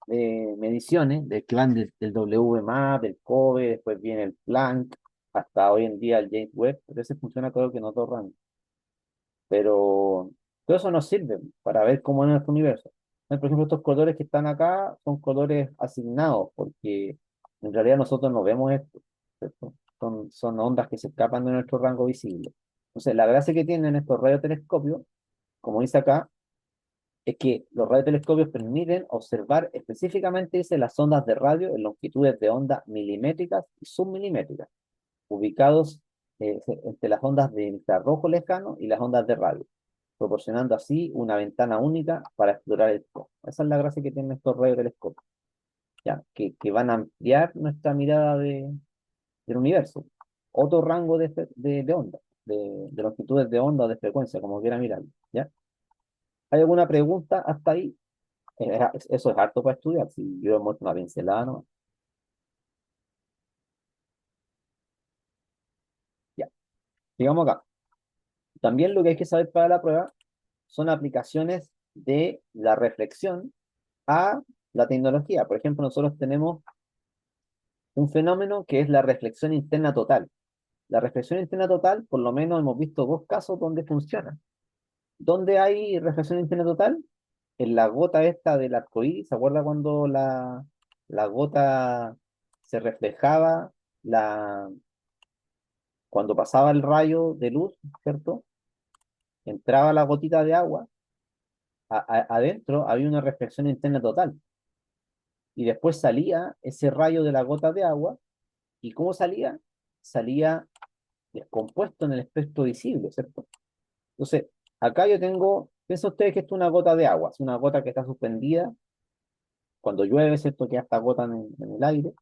mediciones, que van del WMAP, del COBE, después viene el Planck, hasta hoy en día el James Webb, pero ese funciona creo que en otro rango. Pero todo eso nos sirve para ver cómo es nuestro universo. Por ejemplo, estos colores que están acá son colores asignados, porque en realidad nosotros no vemos esto, ¿cierto? Son ondas que se escapan de nuestro rango visible. Entonces, la gracia que tienen estos radiotelescopios, como dice acá, es que los radiotelescopios permiten observar específicamente, dice, las ondas de radio en longitudes de onda milimétricas y submilimétricas, ubicados entre las ondas de infrarrojo lejano y las ondas de radio, proporcionando así una ventana única para explorar el cosmos. Esa es la gracia que tienen estos radiotelescopios, ¿ya? Que van a ampliar nuestra mirada del universo. Otro rango de onda, de longitudes de onda o de frecuencia, como quiera mirarlo, ¿ya? ¿Hay alguna pregunta hasta ahí? Eso es harto para estudiar, si yo he muerto una pincelada, ¿no? Ya, digamos acá. También lo que hay que saber para la prueba son aplicaciones de la reflexión a la tecnología. Por ejemplo, nosotros tenemos un fenómeno que es la reflexión interna total. La reflexión interna total, por lo menos hemos visto dos casos donde funciona. ¿Dónde hay reflexión interna total? En la gota esta del arco iris. ¿Se acuerda cuando la gota se reflejaba, cuando pasaba el rayo de luz, ¿cierto? Entraba la gotita de agua, adentro había una reflexión interna total. Y después salía ese rayo de la gota de agua. ¿Y cómo salía? Salía descompuesto en el espectro visible, ¿cierto? Entonces, acá yo tengo, piensen ustedes que esto es una gota de agua, es una gota que está suspendida cuando llueve, ¿cierto? Que ya está gota en el aire.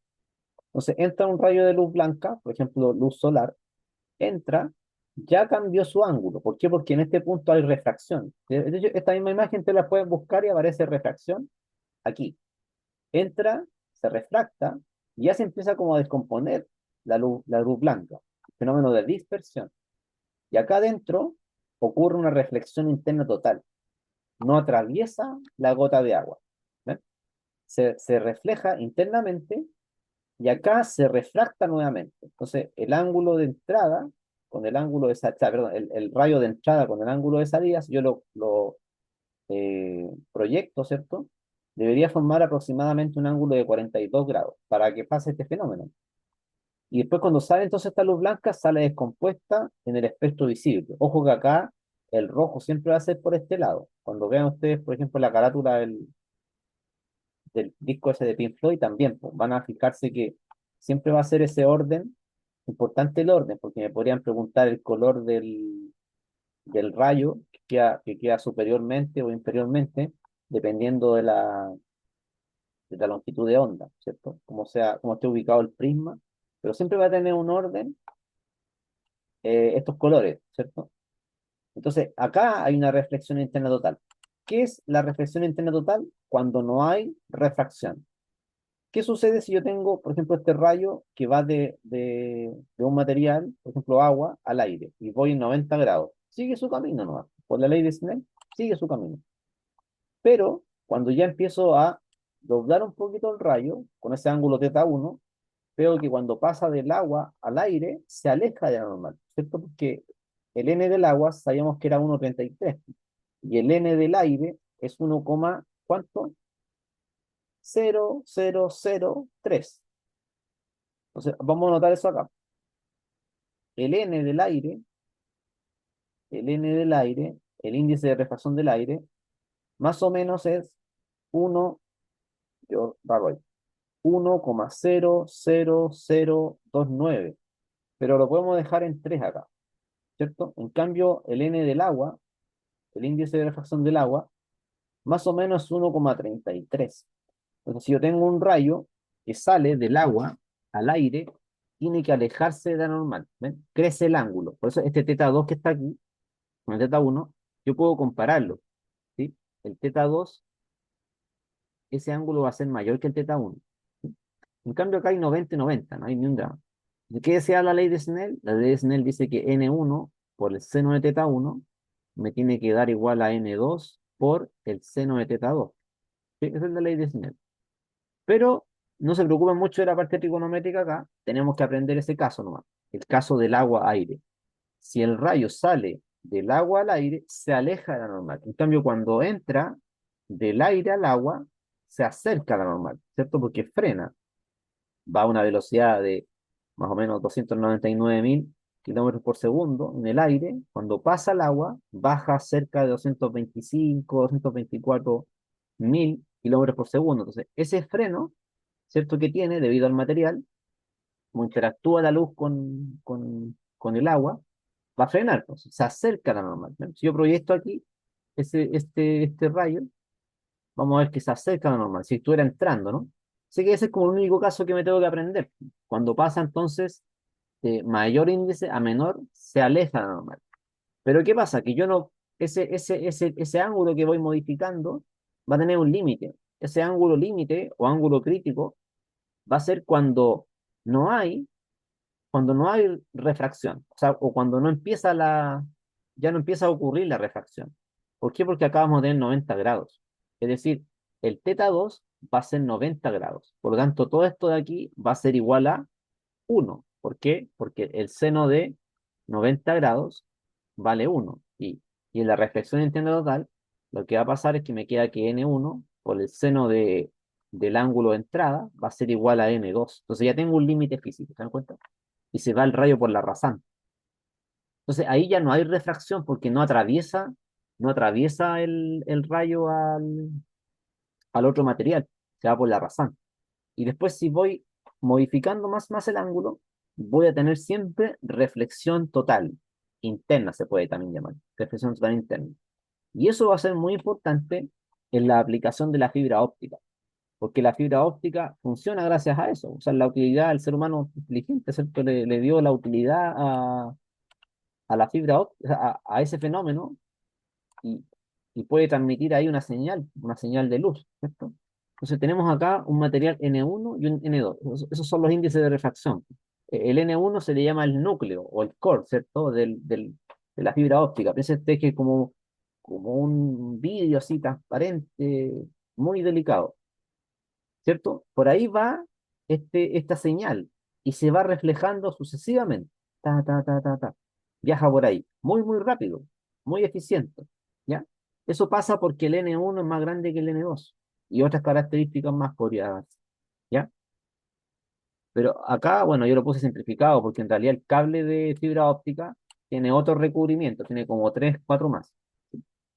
Entonces, entra un rayo de luz blanca, por ejemplo, luz solar, entra, ya cambió su ángulo. ¿Por qué? Porque en este punto hay refracción. De hecho, esta misma imagen te la puedes buscar y aparece refracción aquí. Entra, se refracta y ya se empieza como a descomponer la luz blanca, fenómeno de dispersión. Y acá adentro ocurre una reflexión interna total. No atraviesa la gota de agua. ¿Ven? Se refleja internamente y acá se refracta nuevamente. Entonces, el ángulo de entrada con el ángulo de salida, perdón, el rayo de entrada con el ángulo de salida, si yo lo proyecto, ¿cierto? Debería formar aproximadamente un ángulo de 42 grados para que pase este fenómeno. Y después cuando sale entonces esta luz blanca, sale descompuesta en el espectro visible. Ojo que acá el rojo siempre va a ser por este lado. Cuando vean ustedes, por ejemplo, la carátula del disco ese de Pink Floyd, también pues, van a fijarse que siempre va a ser ese orden, importante el orden, porque me podrían preguntar el color del rayo que queda superiormente o inferiormente, dependiendo de la longitud de onda, ¿cierto? Como esté ubicado el prisma, pero siempre va a tener un orden estos colores, ¿cierto? Entonces, acá hay una reflexión interna total. ¿Qué es la reflexión interna total? Cuando no hay refracción. ¿Qué sucede si yo tengo, por ejemplo, este rayo que va de un material, por ejemplo, agua, al aire, y voy en 90 grados? Sigue su camino nomás. Por la ley de Snell, sigue su camino. Pero cuando ya empiezo a doblar un poquito el rayo, con ese ángulo θ1, veo que cuando pasa del agua al aire, se aleja de la normal, ¿cierto? Porque el n del agua sabíamos que era 1,33 y el n del aire es 1, ¿cuánto? 0,003. Entonces, vamos a notar eso acá. el N del aire, el N del aire, el índice de refracción del aire, más o menos es 1, yo barro ahí, 1,00029, pero lo podemos dejar en 3 acá, ¿cierto? En cambio, el N del agua, el índice de refracción del agua, más o menos es 1,33. Entonces, si yo tengo un rayo que sale del agua al aire, tiene que alejarse de la normal. ¿Ven? Crece el ángulo. Por eso este teta 2 que está aquí, con el teta 1, yo puedo compararlo. ¿Sí? El teta 2, ese ángulo va a ser mayor que el teta 1. ¿Sí? En cambio, acá hay 90 y 90, no hay ni un drama. ¿De qué decía la ley de Snell? La ley de Snell dice que N1 por el seno de teta 1 me tiene que dar igual a N2 por el seno de teta 2. ¿Sí? Esa es la ley de Snell. Pero no se preocupen mucho de la parte trigonométrica acá, tenemos que aprender ese caso nomás, el caso del agua-aire. Si el rayo sale del agua al aire, se aleja de la normal. En cambio, cuando entra del aire al agua, se acerca a la normal, ¿cierto? Porque frena, va a una velocidad de más o menos 299.000 kilómetros por segundo en el aire. Cuando pasa al agua, baja cerca de 225, 224.000 kilómetros por segundo. Entonces, ese freno, ¿cierto? Que tiene debido al material, como interactúa la luz con el agua, va a frenar, pues, se acerca a la normal, ¿no? Si yo proyecto aquí este rayo, vamos a ver que se acerca a la normal, si estuviera entrando, ¿no? Así que ese es como el único caso que me tengo que aprender. Cuando pasa entonces de mayor índice a menor, se aleja de la normal. Pero ¿qué pasa? Que yo no, ese ángulo que voy modificando va a tener un límite. Ese ángulo límite o ángulo crítico va a ser no hay, cuando no hay refracción, o sea, o cuando ya no empieza a ocurrir la refracción. ¿Por qué? Porque acá vamos a tener 90 grados. Es decir, el teta 2 va a ser 90 grados. Por lo tanto, todo esto de aquí va a ser igual a 1. ¿Por qué? Porque el seno de 90 grados vale 1. Y en la reflexión en tienda total, lo que va a pasar es que me queda que N1 por el seno del ángulo de entrada va a ser igual a N2. Entonces ya tengo un límite físico, ¿se dan cuenta? Y se va el rayo por la rasante. Entonces ahí ya no hay refracción porque no atraviesa el rayo al otro material, se va por la rasante. Y después si voy modificando más el ángulo, voy a tener siempre reflexión total, interna se puede también llamar, reflexión total interna. Y eso va a ser muy importante en la aplicación de la fibra óptica, porque la fibra óptica funciona gracias a eso. O sea, la utilidad del ser humano inteligente, ¿cierto? Le dio la utilidad a la fibra óptica, a ese fenómeno, y, y puede transmitir ahí una señal de luz, ¿cierto? Entonces tenemos acá un material N1 y un N2. Esos son los índices de refracción. El N1 se le llama el núcleo o el core, ¿cierto? De la fibra óptica. Piensa usted que es como un vidrio así transparente, muy delicado, ¿cierto? Por ahí va esta señal y se va reflejando sucesivamente. Ta, ta, ta, ta, ta. Viaja por ahí, muy, muy rápido, muy eficiente, ¿ya? Eso pasa porque el N1 es más grande que el N2 y otras características más podría darse, ¿ya? Pero acá, bueno, yo lo puse simplificado porque en realidad el cable de fibra óptica tiene otro recubrimiento, tiene como 3 4 más.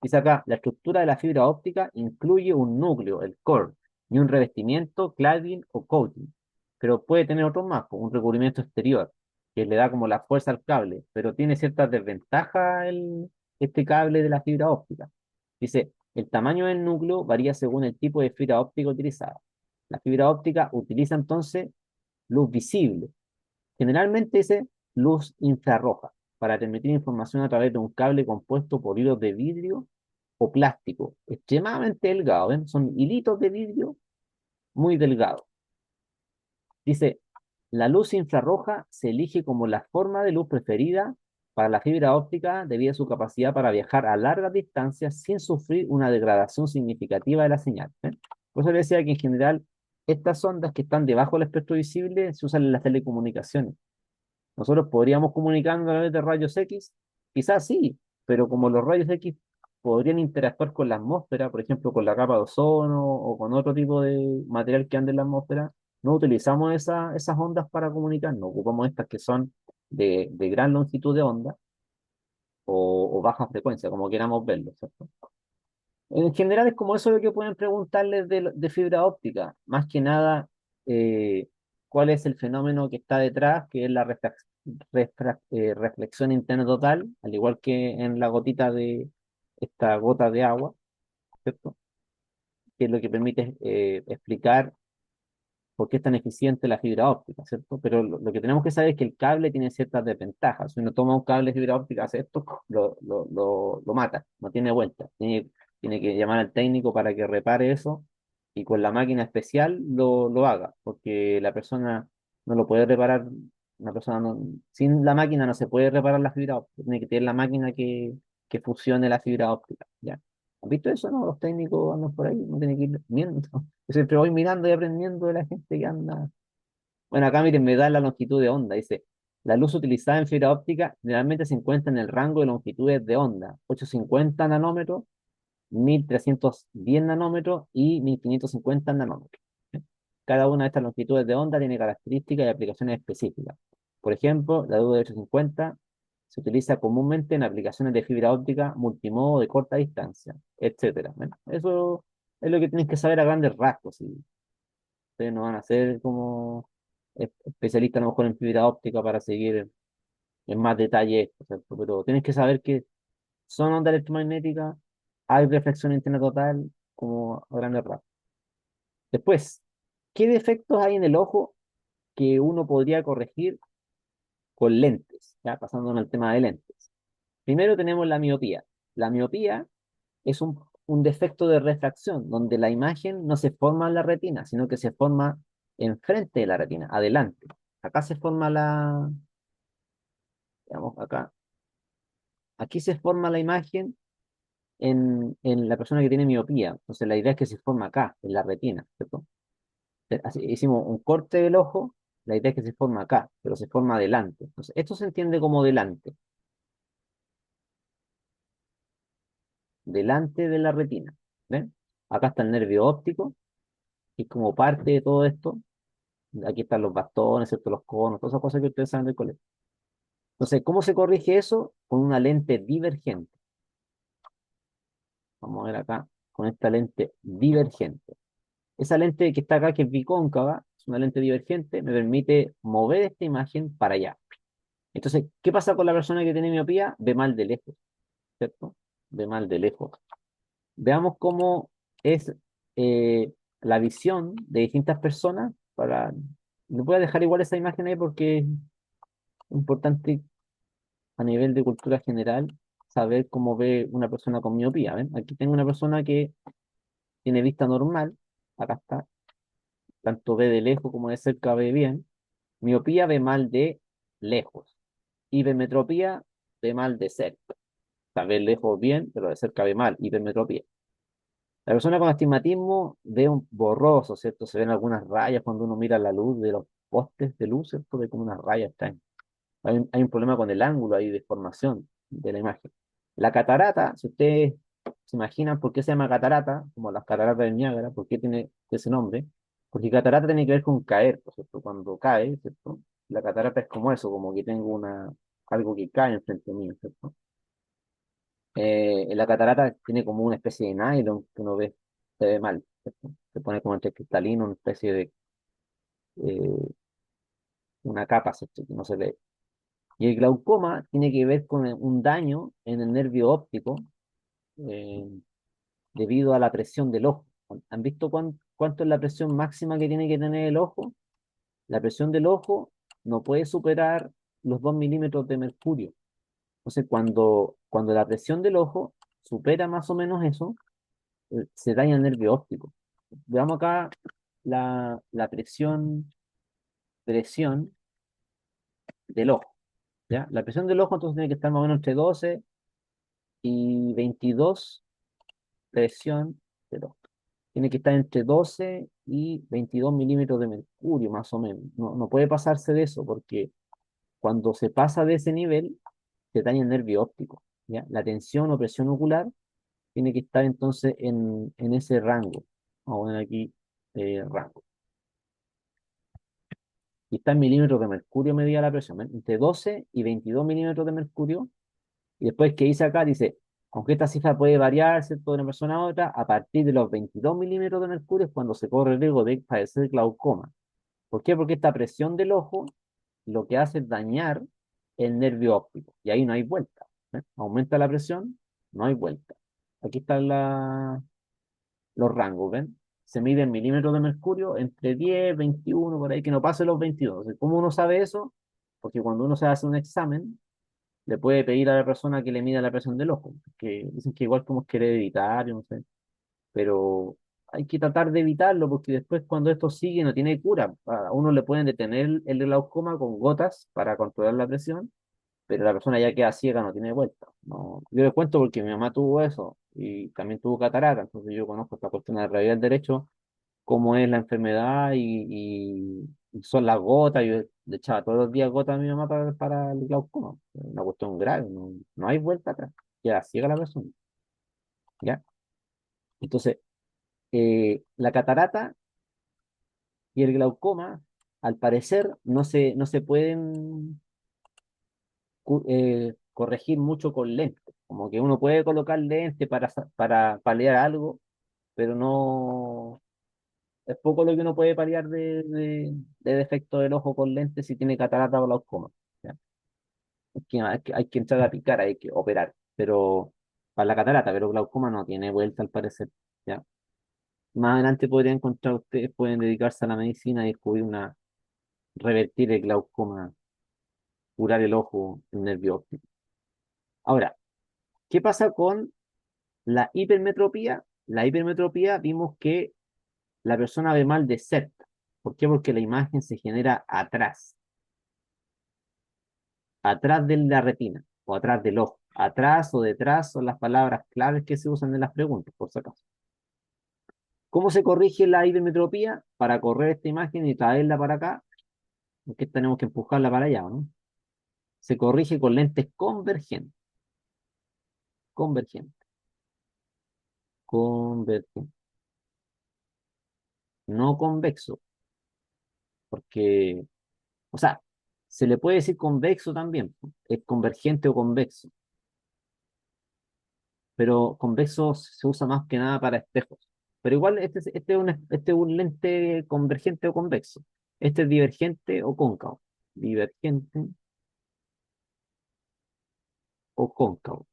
Dice acá, la estructura de la fibra óptica incluye un núcleo, el core, y un revestimiento, cladding o coating. Pero puede tener otro más, como un recubrimiento exterior, que le da como la fuerza al cable, pero tiene ciertas desventajas este cable de la fibra óptica. Dice, el tamaño del núcleo varía según el tipo de fibra óptica utilizada. La fibra óptica utiliza entonces luz visible. Generalmente dice luz infrarroja, para transmitir información a través de un cable compuesto por hilos de vidrio o plástico, extremadamente delgado, ¿ven? Son hilitos de vidrio muy delgados. Dice, la luz infrarroja se elige como la forma de luz preferida para la fibra óptica debido a su capacidad para viajar a largas distancias sin sufrir una degradación significativa de la señal. ¿Ven? Por eso le decía que en general estas ondas que están debajo del espectro visible se usan en las telecomunicaciones. Nosotros podríamos comunicarnos a través de rayos X, quizás sí, pero como los rayos X podrían interactuar con la atmósfera, por ejemplo, con la capa de ozono o con otro tipo de material que ande en la atmósfera, no utilizamos esas ondas para comunicarnos, ocupamos estas que son de gran longitud de onda o baja frecuencia, como queramos verlo, ¿cierto? En general es como eso lo que pueden preguntarles de fibra óptica. Más que nada, eh, cuál es el fenómeno que está detrás, que es la reflexión interna total, al igual que en la gotita de esta gota de agua, ¿cierto? Que es lo que permite explicar por qué es tan eficiente la fibra óptica, ¿cierto? Pero lo que tenemos que saber es que el cable tiene ciertas desventajas. Si uno toma un cable de fibra óptica, hace esto, lo mata, no tiene vuelta. Tiene que llamar al técnico para que repare eso y con la máquina especial lo haga, porque la persona no lo puede reparar, una persona sin la máquina no se puede reparar la fibra óptica, tiene que tener la máquina que fusione la fibra óptica, ¿ya? ¿Has visto eso, no? Los técnicos andan por ahí, no tienen que ir viendo. Yo siempre voy mirando y aprendiendo de la gente que anda. Bueno, acá miren, me da la longitud de onda. Dice, la luz utilizada en fibra óptica generalmente se encuentra en el rango de longitudes de onda, 850 nanómetros, 1310 nanómetros y 1550 nanómetros. Cada una de estas longitudes de onda tiene características y aplicaciones específicas. Por ejemplo, la luz de 850 se utiliza comúnmente en aplicaciones de fibra óptica multimodo de corta distancia, etcétera. Bueno, eso es lo que tienes que saber a grandes rasgos. Y ustedes no van a ser como especialistas a lo mejor en fibra óptica para seguir en más detalle esto, ¿cierto? Pero tienes que saber que son ondas electromagnéticas, hay reflexión interna total, como a grandes rasgos. Después, ¿qué defectos hay en el ojo que uno podría corregir con lentes? Ya pasando al tema de lentes. Primero tenemos la miopía. La miopía es un defecto de refracción, donde la imagen no se forma en la retina, sino que se forma enfrente de la retina, adelante. Acá se forma digamos, acá, aquí se forma la imagen en la persona que tiene miopía. Entonces la idea es que se forma acá, en la retina, ¿cierto? Así, hicimos un corte del ojo, la idea es que se forma acá, pero se forma adelante. Entonces, esto se entiende como delante, delante de la retina. ¿Ven? Acá está el nervio óptico, y como parte de todo esto, aquí están los bastones, ¿cierto? Los conos, todas esas cosas que ustedes saben del colegio. Entonces, ¿cómo se corrige eso? Con una lente divergente. Vamos a ver acá, con esta lente divergente. Esa lente que está acá, que es bicóncava, es una lente divergente, me permite mover esta imagen para allá. Entonces, ¿qué pasa con la persona que tiene miopía? Ve mal de lejos, ¿cierto? Ve mal de lejos. Veamos cómo es la visión de distintas personas para... Les voy a dejar igual esa imagen ahí porque es importante a nivel de cultura general saber cómo ve una persona con miopía. ¿Ven? Aquí tengo una persona que tiene vista normal, acá está, tanto ve de lejos como de cerca ve bien. Miopía ve mal de lejos. Hipermetropía ve mal de cerca. O sea, ve lejos bien, pero de cerca ve mal. Hipermetropía. La persona con astigmatismo ve un borroso, ¿cierto? Se ven algunas rayas cuando uno mira la luz de los postes de luz, ¿cierto? Ve como unas rayas extrañas. Hay un problema con el ángulo ahí de formación de la imagen. La catarata, si ustedes se imaginan por qué se llama catarata, como las cataratas del Niágara, por qué tiene ese nombre, porque catarata tiene que ver con caer, ¿no? ¿Cierto? Cuando cae, ¿cierto? La catarata es como eso, como que tengo algo que cae enfrente mío, ¿cierto? La catarata tiene como una especie de nylon que uno ve, se ve mal, ¿cierto? Se pone como entre cristalino, una especie de eh, una capa, ¿cierto? Que no se ve. Y el glaucoma tiene que ver con un daño en el nervio óptico eh, debido a la presión del ojo. ¿Han visto cuánto es la presión máxima que tiene que tener el ojo? La presión del ojo no puede superar los 2 milímetros de mercurio. Entonces, cuando la presión del ojo supera más o menos eso, se daña el nervio óptico. Veamos acá la presión del ojo. ¿Ya? La presión del ojo entonces tiene que estar más o menos entre 12 y 22 presión del ojo. Tiene que estar entre 12 y 22 milímetros de mercurio, más o menos. No puede pasarse de eso, porque cuando se pasa de ese nivel, se daña el nervio óptico. ¿Ya? La tensión o presión ocular tiene que estar entonces en ese rango. Vamos a poner aquí rango. y está en milímetros de mercurio medida la presión, ¿ven? Entre 12 y 22 milímetros de mercurio. Y después que dice acá, dice, aunque esta cifra puede variar, ¿cierto?, de una persona a otra, a partir de los 22 milímetros de mercurio es cuando se corre el riesgo de padecer glaucoma. ¿Por qué? Porque esta presión del ojo lo que hace es dañar el nervio óptico y ahí no hay vuelta. ¿Eh? Aumenta la presión, no hay vuelta. Aquí están los rangos, ¿ven? Se mide en milímetros de mercurio entre 10, 21, por ahí, que no pase los 22. Entonces, ¿cómo uno sabe eso? Porque cuando uno se hace un examen, le puede pedir a la persona que le mida la presión del ojo, que dicen que igual como es hereditario, no sé, pero hay que tratar de evitarlo porque después cuando esto sigue no tiene cura. A uno le pueden detener el glaucoma con gotas para controlar la presión, pero la persona ya queda ciega, no tiene vuelta. No, yo les cuento porque mi mamá tuvo eso y también tuvo catarata, entonces yo conozco esta cuestión de la realidad del derecho, cómo es la enfermedad y son las gotas. Yo le echaba todos los días gotas a mi mamá para el glaucoma. Es una cuestión grave, no, no hay vuelta atrás. Ya ciega la persona. ¿Ya? Entonces, la catarata y el glaucoma, al parecer, no se pueden corregir mucho con lentes. Como que uno puede colocar lentes para paliar algo, pero no. Es poco lo que uno puede paliar de defecto del ojo con lentes si tiene catarata o glaucoma. ¿Ya? Hay que entrar a picar, hay que operar. Pero para la catarata, pero glaucoma no tiene vuelta al parecer. ¿Ya? Más adelante podrían encontrar ustedes, pueden dedicarse a la medicina y descubrir revertir el glaucoma, curar el ojo, el nervio óptico. Ahora, ¿qué pasa con la hipermetropía? La hipermetropía vimos que la persona ve mal de cerca. ¿Por qué? Porque la imagen se genera atrás de la retina o atrás del ojo. Atrás o detrás son las palabras claves que se usan en las preguntas, por si acaso. ¿Cómo se corrige la hipermetropía? Para correr esta imagen y traerla para acá, porque tenemos que empujarla para allá, ¿no? Se corrige con lentes convergentes, convergentes, convergentes, no convexo, porque, o sea, se le puede decir convexo también, es convergente o convexo, pero convexo se usa más que nada para espejos. Pero igual este es un lente convergente o convexo. Este es divergente o cóncavo. Divergente o cóncavo,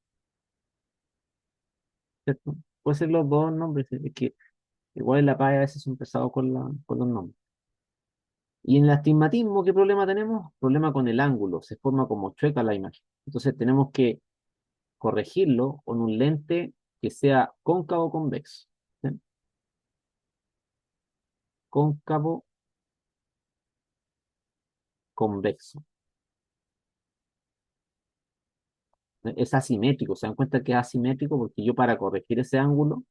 ¿cierto? Puede ser los dos nombres, es que igual en la PAE a veces son pesados con los nombres. Y en el astigmatismo, ¿qué problema tenemos? Problema con el ángulo, se forma como chueca la imagen. Entonces tenemos que corregirlo con un lente que sea cóncavo o convexo. ¿Sí? Cóncavo, convexo. Es asimétrico, se dan cuenta que es asimétrico porque yo para corregir ese ángulo,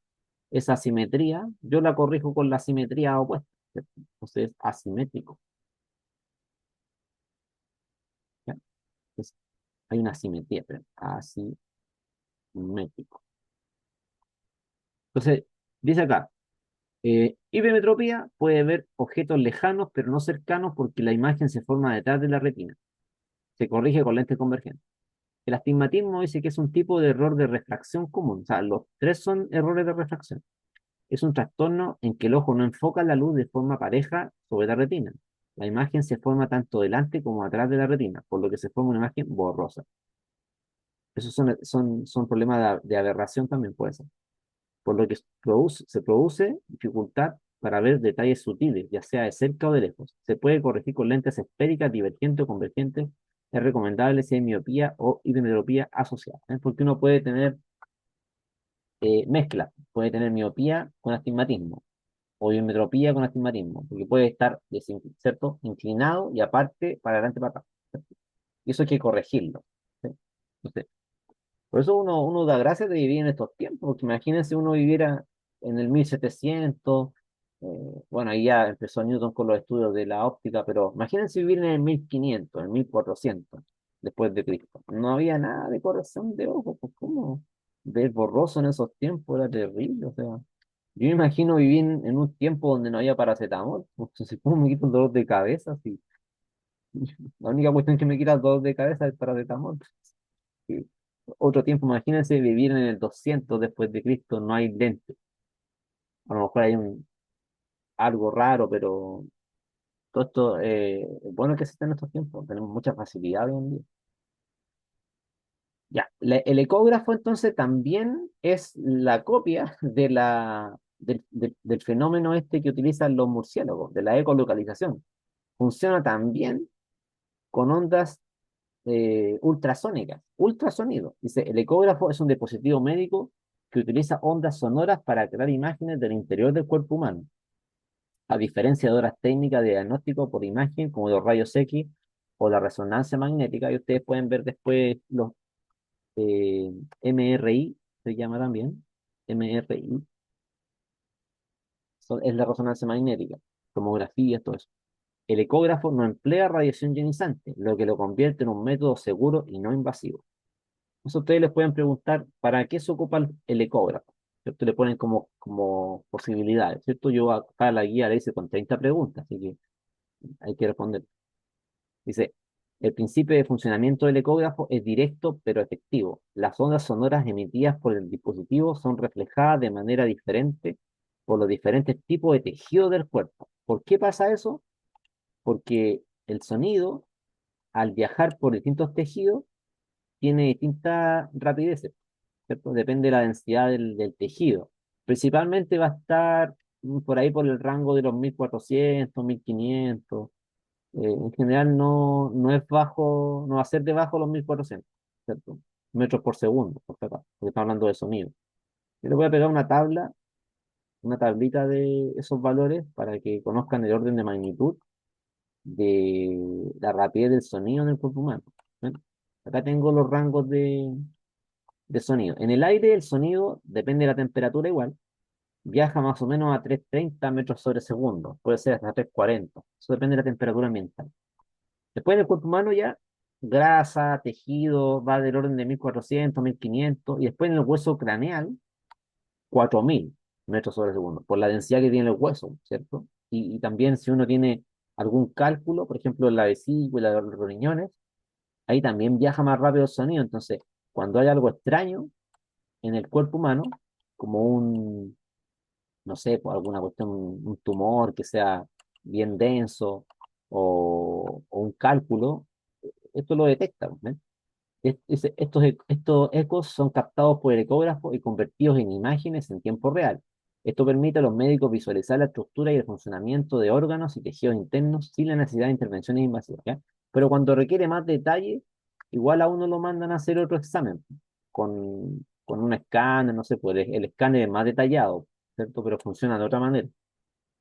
esa asimetría, yo la corrijo con la simetría opuesta, ¿cierto? Entonces es asimétrico. ¿Ya? Entonces, hay una asimetría, pero asimétrico. Entonces, dice acá, hipermetropía puede ver objetos lejanos pero no cercanos porque la imagen se forma detrás de la retina. Se corrige con lentes convergentes. El astigmatismo dice que es un tipo de error de refracción común. O sea, los tres son errores de refracción. Es un trastorno en que el ojo no enfoca la luz de forma pareja sobre la retina. La imagen se forma tanto delante como atrás de la retina, por lo que se forma una imagen borrosa. Esos son problemas de aberración también puede ser. Por lo que se produce dificultad para ver detalles sutiles, ya sea de cerca o de lejos. Se puede corregir con lentes esféricas, divergentes o convergentes. Es recomendable si hay miopía o hipermetropía asociada. ¿Eh? Porque uno puede tener mezcla, puede tener miopía con astigmatismo o hipermetropía con astigmatismo, porque puede estar, ¿cierto?, inclinado y aparte para adelante y para atrás. ¿Cierto? Y eso hay que corregirlo. ¿Sí? Entonces, por eso uno da gracias de vivir en estos tiempos, porque imagínense uno viviera en el 1700, bueno, ahí ya empezó Newton con los estudios de la óptica, pero imagínense vivir en el 1500, en el 1400 después de Cristo. No había nada de corrección de ojos, pues cómo ver borroso en esos tiempos era terrible, o sea, yo me imagino vivir en un tiempo donde no había paracetamol, entonces cómo me quito un dolor de cabeza, así. La única cuestión que me quita dolor de cabeza es el paracetamol. Sí. Otro tiempo, imagínense vivir en el 200 después de Cristo, no hay lentes. A lo mejor hay algo raro, pero todo esto, es bueno que se esté en estos tiempos. Tenemos mucha facilidad hoy en día. Ya, el ecógrafo entonces también es la copia del fenómeno este que utilizan los murciélagos, de la ecolocalización. Funciona también con ondas ultrasónicas, ultrasonido. Dice, el ecógrafo es un dispositivo médico que utiliza ondas sonoras para crear imágenes del interior del cuerpo humano, a diferencia de otras técnicas de diagnóstico por imagen como los rayos X o la resonancia magnética, y ustedes pueden ver después los MRI, se llama también, MRI, es la resonancia magnética, tomografía, todo eso. El ecógrafo no emplea radiación ionizante, lo que lo convierte en un método seguro y no invasivo. Entonces ustedes les pueden preguntar, ¿para qué se ocupa el ecógrafo? ¿Cierto? Le ponen como posibilidades, ¿cierto? Yo acá la guía le hice con 30 preguntas, así que hay que responder. Dice, el principio de funcionamiento del ecógrafo es directo pero efectivo. Las ondas sonoras emitidas por el dispositivo son reflejadas de manera diferente por los diferentes tipos de tejido del cuerpo. ¿Por qué pasa eso? Porque el sonido, al viajar por distintos tejidos, tiene distintas rapideces, ¿cierto? Depende de la densidad del tejido. Principalmente va a estar por ahí por el rango de los 1400, 1500. En general no es bajo, no va a ser debajo de los 1400, ¿cierto? Metros por segundo, por si acaso, porque estamos hablando de sonido. Yo le voy a pegar una tabla, una tablita de esos valores para que conozcan el orden de magnitud de la rapidez del sonido en el cuerpo humano. ¿Ven? Acá tengo los rangos de sonido. En el aire el sonido, depende de la temperatura igual, viaja más o menos a 330 metros sobre segundo, puede ser hasta 340. Eso depende de la temperatura ambiental. Después del cuerpo humano ya, grasa, tejido, va del orden de 1400, 1500, y después en el hueso craneal, 4000 metros sobre segundo, por la densidad que tiene el hueso, ¿cierto? Y también si uno tiene algún cálculo, por ejemplo, en la vesícula, los riñones, ahí también viaja más rápido el sonido. Entonces, cuando hay algo extraño en el cuerpo humano, como no sé, por alguna cuestión, un tumor que sea bien denso o un cálculo, esto lo detecta, ¿ves? Estos ecos son captados por el ecógrafo y convertidos en imágenes en tiempo real. Esto permite a los médicos visualizar la estructura y el funcionamiento de órganos y tejidos internos sin la necesidad de intervenciones invasivas, ¿ya? Pero cuando requiere más detalle, igual a uno lo mandan a hacer otro examen con un escáner, no sé, pues el escáner es más detallado, ¿cierto? Pero funciona de otra manera.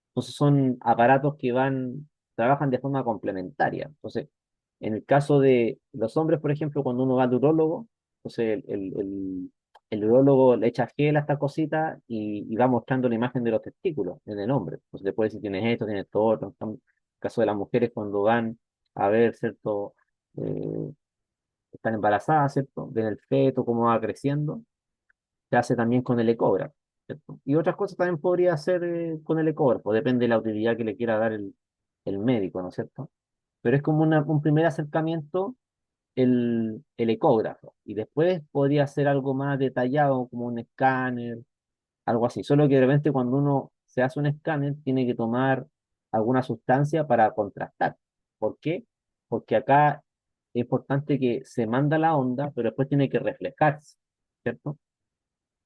Entonces son aparatos que trabajan de forma complementaria. Entonces, en el caso de los hombres, por ejemplo, cuando uno va al urólogo, entonces el urólogo le echa gel a esta cosita y va mostrando la imagen de los testículos en el hombre. Entonces después si tienes esto, tienes todo otro. En el caso de las mujeres cuando van a ver, ¿cierto? Eh, Están embarazadas, ¿cierto? Ven el feto, cómo va creciendo, se hace también con el ecógrafo, ¿cierto? Y otras cosas también podría hacer con el ecógrafo, depende de la utilidad que le quiera dar el médico, ¿no es cierto? Pero es como un primer acercamiento el ecógrafo, y después podría ser algo más detallado como un escáner, algo así, solo que de repente cuando uno se hace un escáner tiene que tomar alguna sustancia para contrastar. ¿Por qué? Porque acá es importante que se manda la onda, pero después tiene que reflejarse, ¿cierto?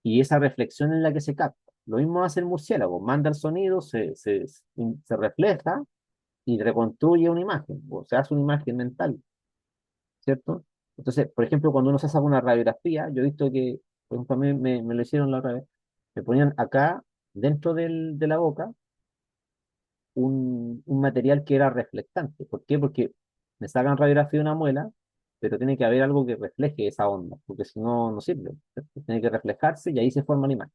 Y esa reflexión es la que se capta. Lo mismo hace el murciélago, manda el sonido, se refleja y reconstruye una imagen, o se hace una imagen mental, ¿cierto? Entonces, por ejemplo, cuando uno se hace una radiografía, yo he visto que, por ejemplo, a mí me lo hicieron la otra vez, me ponían acá, dentro de la boca, un material que era reflectante. ¿Por qué? Porque me sacan radiografía de una muela, pero tiene que haber algo que refleje esa onda, porque si no, no sirve, ¿cierto? Tiene que reflejarse y ahí se forma la imagen.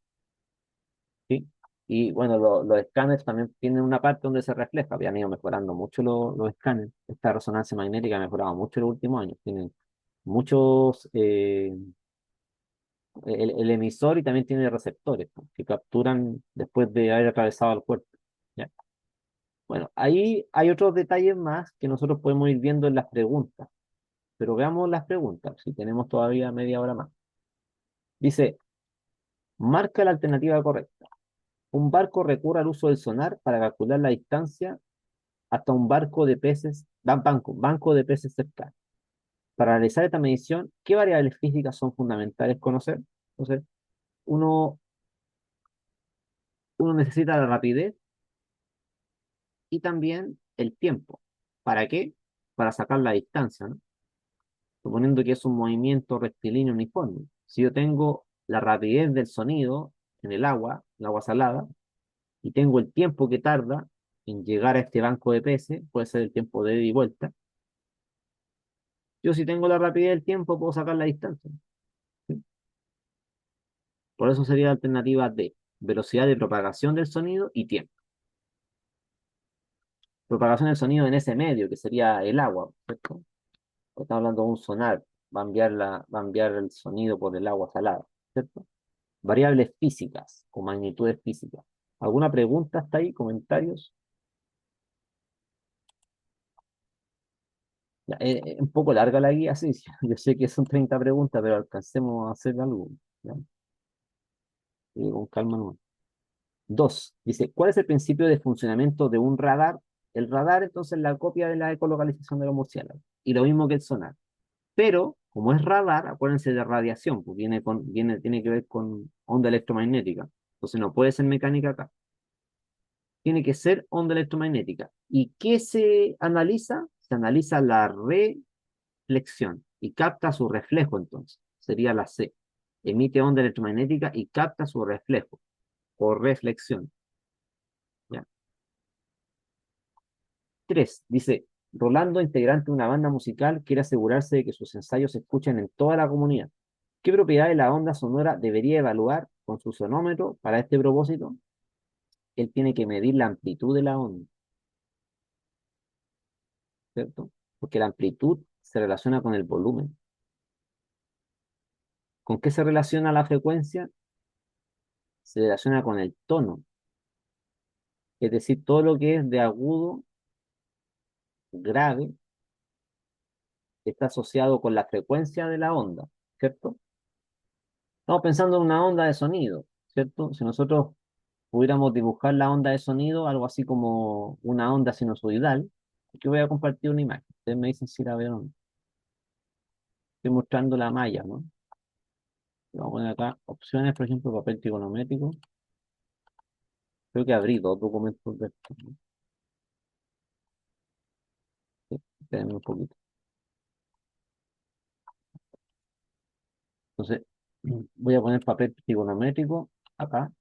¿Sí? Y bueno, los escáneres también tienen una parte donde se refleja, habían ido mejorando mucho los escáneres. Esta resonancia magnética ha mejorado mucho en los últimos años. Tienen muchos, el emisor y también tiene receptores, ¿no? Que capturan después de haber atravesado el cuerpo. ¿Ya? Bueno, ahí hay otros detalles más que nosotros podemos ir viendo en las preguntas, pero veamos las preguntas, si tenemos todavía media hora más. Dice, marca la alternativa correcta. Un barco recurre al uso del sonar para calcular la distancia hasta un barco de peces, banco de peces cercano. Para realizar esta medición, ¿qué variables físicas son fundamentales conocer? Entonces, uno, uno necesita la rapidez y también el tiempo. ¿Para qué? Para sacar la distancia, ¿no? Suponiendo que es un movimiento rectilíneo uniforme. Si yo tengo la rapidez del sonido en el agua salada, y tengo el tiempo que tarda en llegar a este banco de peces, puede ser el tiempo de ida y vuelta, yo si tengo la rapidez del tiempo puedo sacar la distancia, ¿sí? Por eso sería la alternativa D, velocidad de propagación del sonido y tiempo. Propagación del sonido en ese medio, que sería el agua, ¿cierto? Estamos hablando de un sonar, va a enviar el sonido por el agua salada, ¿cierto? Variables físicas o magnitudes físicas. ¿Alguna pregunta hasta ahí? ¿Comentarios? Ya, un poco larga la guía, sí, sí. Yo sé que son 30 preguntas, pero alcancemos a hacer algo. ¿Ya? Con calma nomás. Dos, dice, ¿cuál es el principio de funcionamiento de un radar? El radar, entonces, es la copia de la ecolocalización de los murciélagos. Y lo mismo que el sonar. Pero, como es radar, acuérdense de radiación, pues tiene que ver con onda electromagnética. Entonces no puede ser mecánica acá. Tiene que ser onda electromagnética. ¿Y qué se analiza? Se analiza la reflexión y capta su reflejo, entonces. Sería la C. Emite onda electromagnética y capta su reflejo o reflexión. ¿Ya? 3. Dice, Rolando, integrante de una banda musical, quiere asegurarse de que sus ensayos se escuchen en toda la comunidad. ¿Qué propiedad de la onda sonora debería evaluar con su sonómetro para este propósito? Él tiene que medir la amplitud de la onda, ¿cierto? Porque la amplitud se relaciona con el volumen. ¿Con qué se relaciona la frecuencia? Se relaciona con el tono. Es decir, todo lo que es de agudo, grave, está asociado con la frecuencia de la onda, ¿cierto? Estamos pensando en una onda de sonido, ¿cierto? Si nosotros pudiéramos dibujar la onda de sonido, algo así como una onda sinusoidal, aquí voy a compartir una imagen. Ustedes me dicen si la veo o no. Estoy mostrando la malla, ¿no? Vamos a poner acá opciones, por ejemplo, papel trigonométrico. Creo que abrí dos documentos de estos, ¿no? Sí, espérenme un poquito. Entonces, voy a poner papel trigonométrico acá.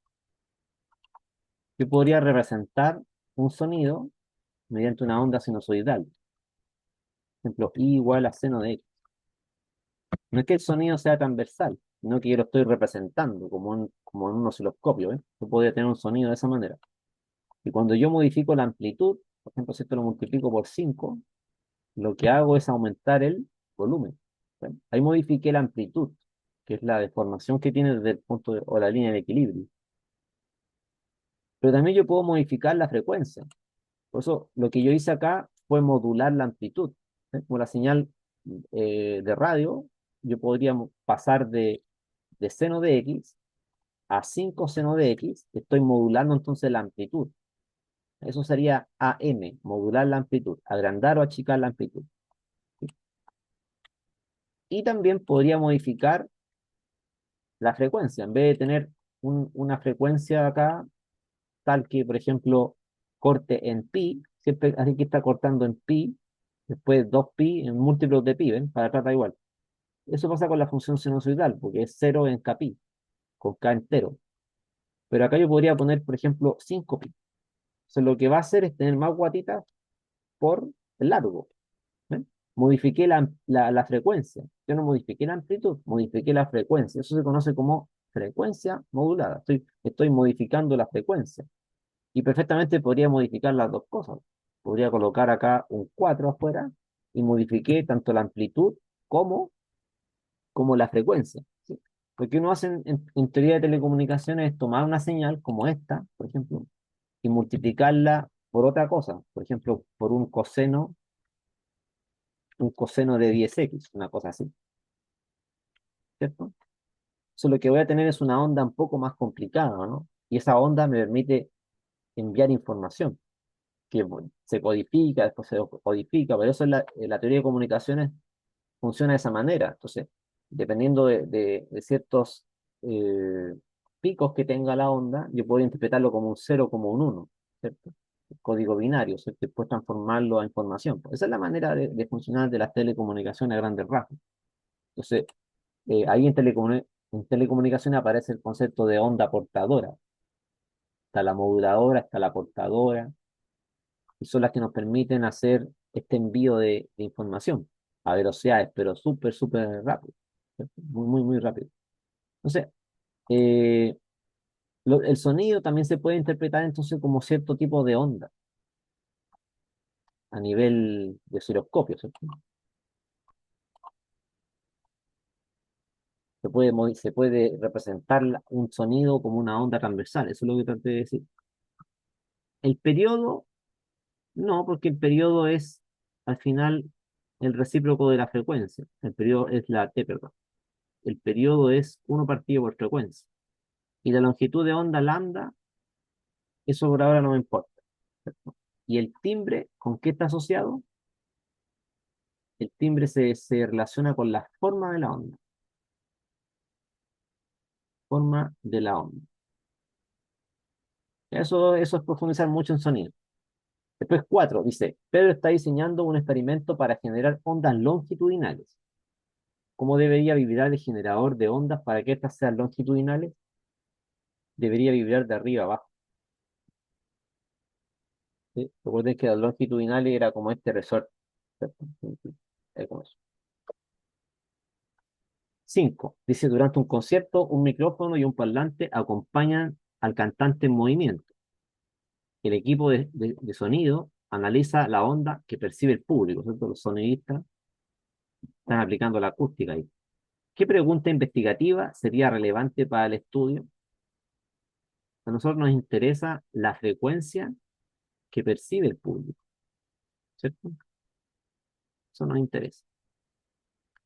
Yo podría representar un sonido mediante una onda sinusoidal. Por ejemplo, I igual a seno de X. No es que el sonido sea transversal, sino que yo lo estoy representando como en un osciloscopio, ¿eh? Yo podría tener un sonido de esa manera. Y cuando yo modifico la amplitud, por ejemplo, si esto lo multiplico por 5, lo que hago es aumentar el volumen. ¿Sí? Ahí modifiqué la amplitud, que es la deformación que tiene desde el punto o la línea de equilibrio. Pero también yo puedo modificar la frecuencia. Por eso lo que yo hice acá fue modular la amplitud. ¿Sí? Como la señal de radio, yo podría pasar de seno de X a 5 seno de X, estoy modulando entonces la amplitud. Eso sería AM, modular la amplitud, agrandar o achicar la amplitud. Y también podría modificar la frecuencia. En vez de tener una frecuencia acá, tal que, por ejemplo, corte en pi, siempre así que está cortando en pi, después 2pi en múltiplos de pi, ¿ven? Para acá da igual. Eso pasa con la función sinusoidal, porque es 0 en kpi, con k entero. Pero acá yo podría poner, por ejemplo, 5pi. Entonces lo que va a hacer es tener más guatitas por el largo. ¿Ven? Modifiqué la frecuencia. Yo no modifiqué la amplitud, modifiqué la frecuencia. Eso se conoce como frecuencia modulada. Estoy modificando la frecuencia. Y perfectamente podría modificar las dos cosas. Podría colocar acá un 4 afuera y modifiqué tanto la amplitud como, como la frecuencia. ¿Sí? Lo que uno hace en teoría de telecomunicaciones es tomar una señal como esta, por ejemplo, y multiplicarla por otra cosa, por ejemplo, por un coseno de 10x, una cosa así, ¿cierto? Eso lo que voy a tener es una onda un poco más complicada, ¿no? Y esa onda me permite enviar información que bueno, se codifica, después se codifica, pero eso en la teoría de comunicaciones funciona de esa manera. Entonces, dependiendo de ciertos eh, picos que tenga la onda, yo puedo interpretarlo como un cero o como un uno, ¿cierto? Código binario, ¿cierto? Y después transformarlo a información. Esa es la manera de funcionar de las telecomunicaciones a grandes rasgos. Entonces, ahí en telecomunicaciones aparece el concepto de onda portadora. Está la moduladora, está la portadora, y son las que nos permiten hacer este envío de información a velocidades, pero súper, súper rápido, ¿cierto? Muy, muy, muy rápido. Entonces, eh, el sonido también se puede interpretar entonces como cierto tipo de onda a nivel de osciloscopio, ¿cierto? Se puede representar un sonido como una onda transversal, eso es lo que traté de decir. El periodo, no, porque el periodo es al final el recíproco de la frecuencia. El periodo es la T, perdón. El periodo es uno partido por frecuencia. Y la longitud de onda lambda, eso por ahora no me importa, ¿cierto? Y el timbre, ¿con qué está asociado? El timbre se relaciona con la forma de la onda. Forma de la onda. Eso es profundizar mucho en sonido. Después 4 dice, Pedro está diseñando un experimento para generar ondas longitudinales. ¿Cómo debería vibrar el generador de ondas para que éstas sean longitudinales? Debería vibrar de arriba a abajo. ¿Sí? Recuerden que las longitudinales era como este resorte, ¿cierto? Es como eso. 5 dice, durante un concierto, un micrófono y un parlante acompañan al cantante en movimiento. El equipo de sonido analiza la onda que percibe el público, ¿cierto? Los sonidistas están aplicando la acústica ahí. ¿Qué pregunta investigativa sería relevante para el estudio? A nosotros nos interesa la frecuencia que percibe el público, ¿cierto? Eso nos interesa.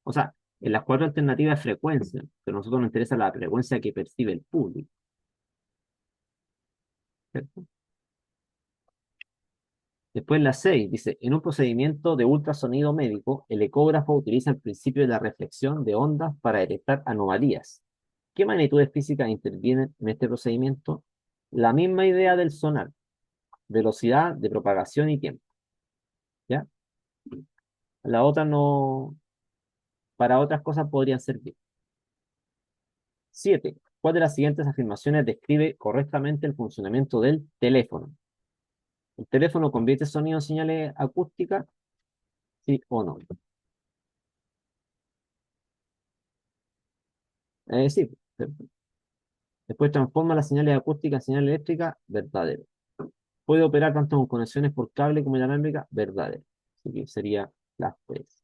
O sea, en las cuatro alternativas es frecuencia, pero a nosotros nos interesa la frecuencia que percibe el público, ¿cierto? Después la 6 dice, en un procedimiento de ultrasonido médico, el ecógrafo utiliza el principio de la reflexión de ondas para detectar anomalías. ¿Qué magnitudes físicas intervienen en este procedimiento? La misma idea del sonar, velocidad de propagación y tiempo, ¿ya? La otra no, para otras cosas podrían servir. 7. ¿Cuál de las siguientes afirmaciones describe correctamente el funcionamiento del teléfono? ¿El teléfono convierte sonido en señales acústicas? ¿Sí o no? Sí. Después transforma las señales acústicas en señales eléctricas, verdadero. Puede operar tanto con conexiones por cable como inalámbrica, verdadero. Así que sería las tres.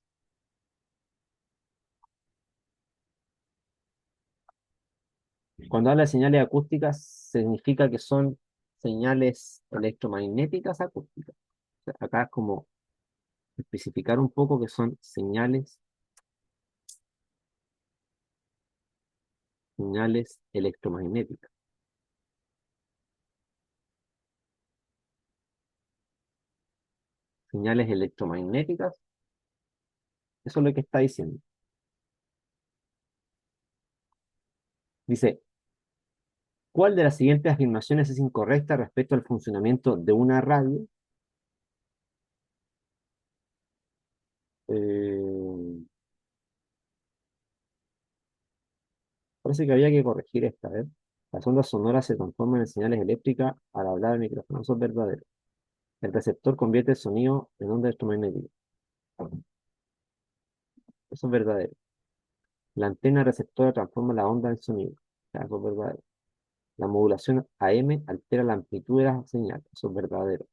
Cuando habla de señales acústicas, significa que son señales electromagnéticas acústicas. O sea, acá es como especificar un poco que son señales electromagnéticas. Señales electromagnéticas, eso es lo que está diciendo. Dice, ¿cuál de las siguientes afirmaciones es incorrecta respecto al funcionamiento de una radio? Eh, Parece que había que corregir esta, ¿eh? Las ondas sonoras se transforman en señales eléctricas al hablar al micrófono. Eso es verdadero. El receptor convierte el sonido en onda electromagnética. Eso es verdadero. La antena receptora transforma la onda en sonido. Eso es verdadero. La modulación AM altera la amplitud de la señal. Eso es verdadero.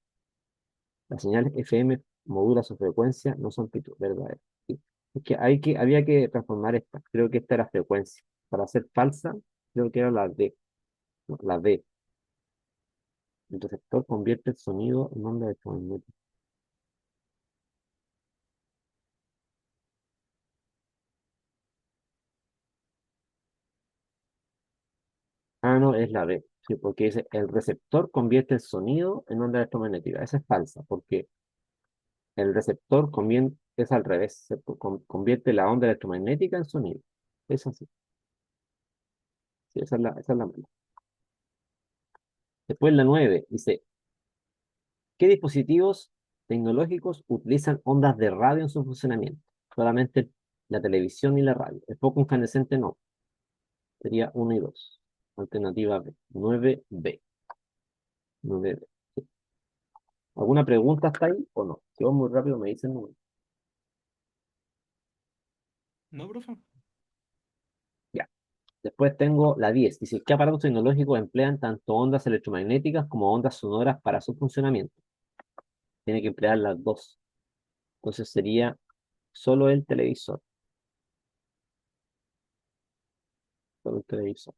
Las señales FM modula su frecuencia, no su amplitud. Verdadero. Sí. Es que, había que transformar esta. Creo que esta era frecuencia. Para ser falsa, creo que era la D. No, la D. El receptor convierte el sonido en onda electromagnética. Ah, no, es la B. Sí, porque dice, el receptor convierte el sonido en onda electromagnética. Esa es falsa, porque el receptor es al revés, convierte la onda electromagnética en sonido. Es así. Sí, esa es la mala. Después la 9 dice, ¿qué dispositivos tecnológicos utilizan ondas de radio en su funcionamiento? Solamente la televisión y la radio. El foco incandescente no. Sería uno y 2. Alternativa B. 9B. 9B. ¿Alguna pregunta hasta ahí o no? Si vos muy rápido me dicen no. No, profe. Ya. Después tengo la 10. Dice, ¿qué aparatos tecnológicos emplean tanto ondas electromagnéticas como ondas sonoras para su funcionamiento? Tiene que emplear las dos. Entonces sería solo el televisor. Solo el televisor.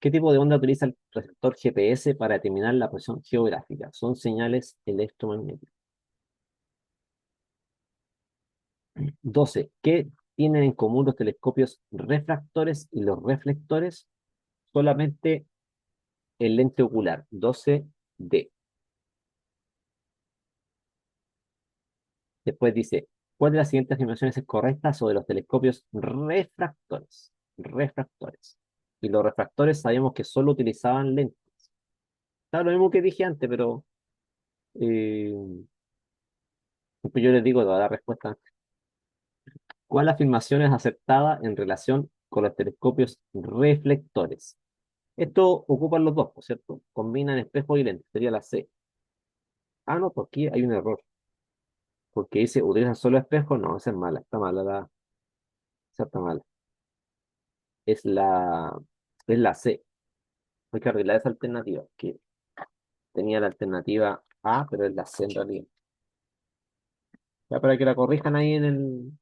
¿Qué tipo de onda utiliza el receptor GPS para determinar la posición geográfica? Son señales electromagnéticas. 12. ¿Qué tienen en común los telescopios refractores y los reflectores? Solamente el lente ocular. 12D. Después dice, ¿cuál de las siguientes afirmaciones es correcta sobre los telescopios refractores? Refractores. Y los refractores sabemos que solo utilizaban lentes. Está lo mismo que dije antes, pero eh, yo les digo toda la respuesta. ¿Cuál afirmación es aceptada en relación con los telescopios reflectores? Esto ocupan los dos, ¿por cierto? Combinan espejo y lente, sería la C. Ah, no, porque aquí hay un error. Porque dice, ¿utilizan solo espejo? No, esa es mala, está mala esa está mala. Es es la C. Hay que arreglar esa alternativa, que tenía la alternativa A, pero es la C en realidad. Ya para que la corrijan ahí en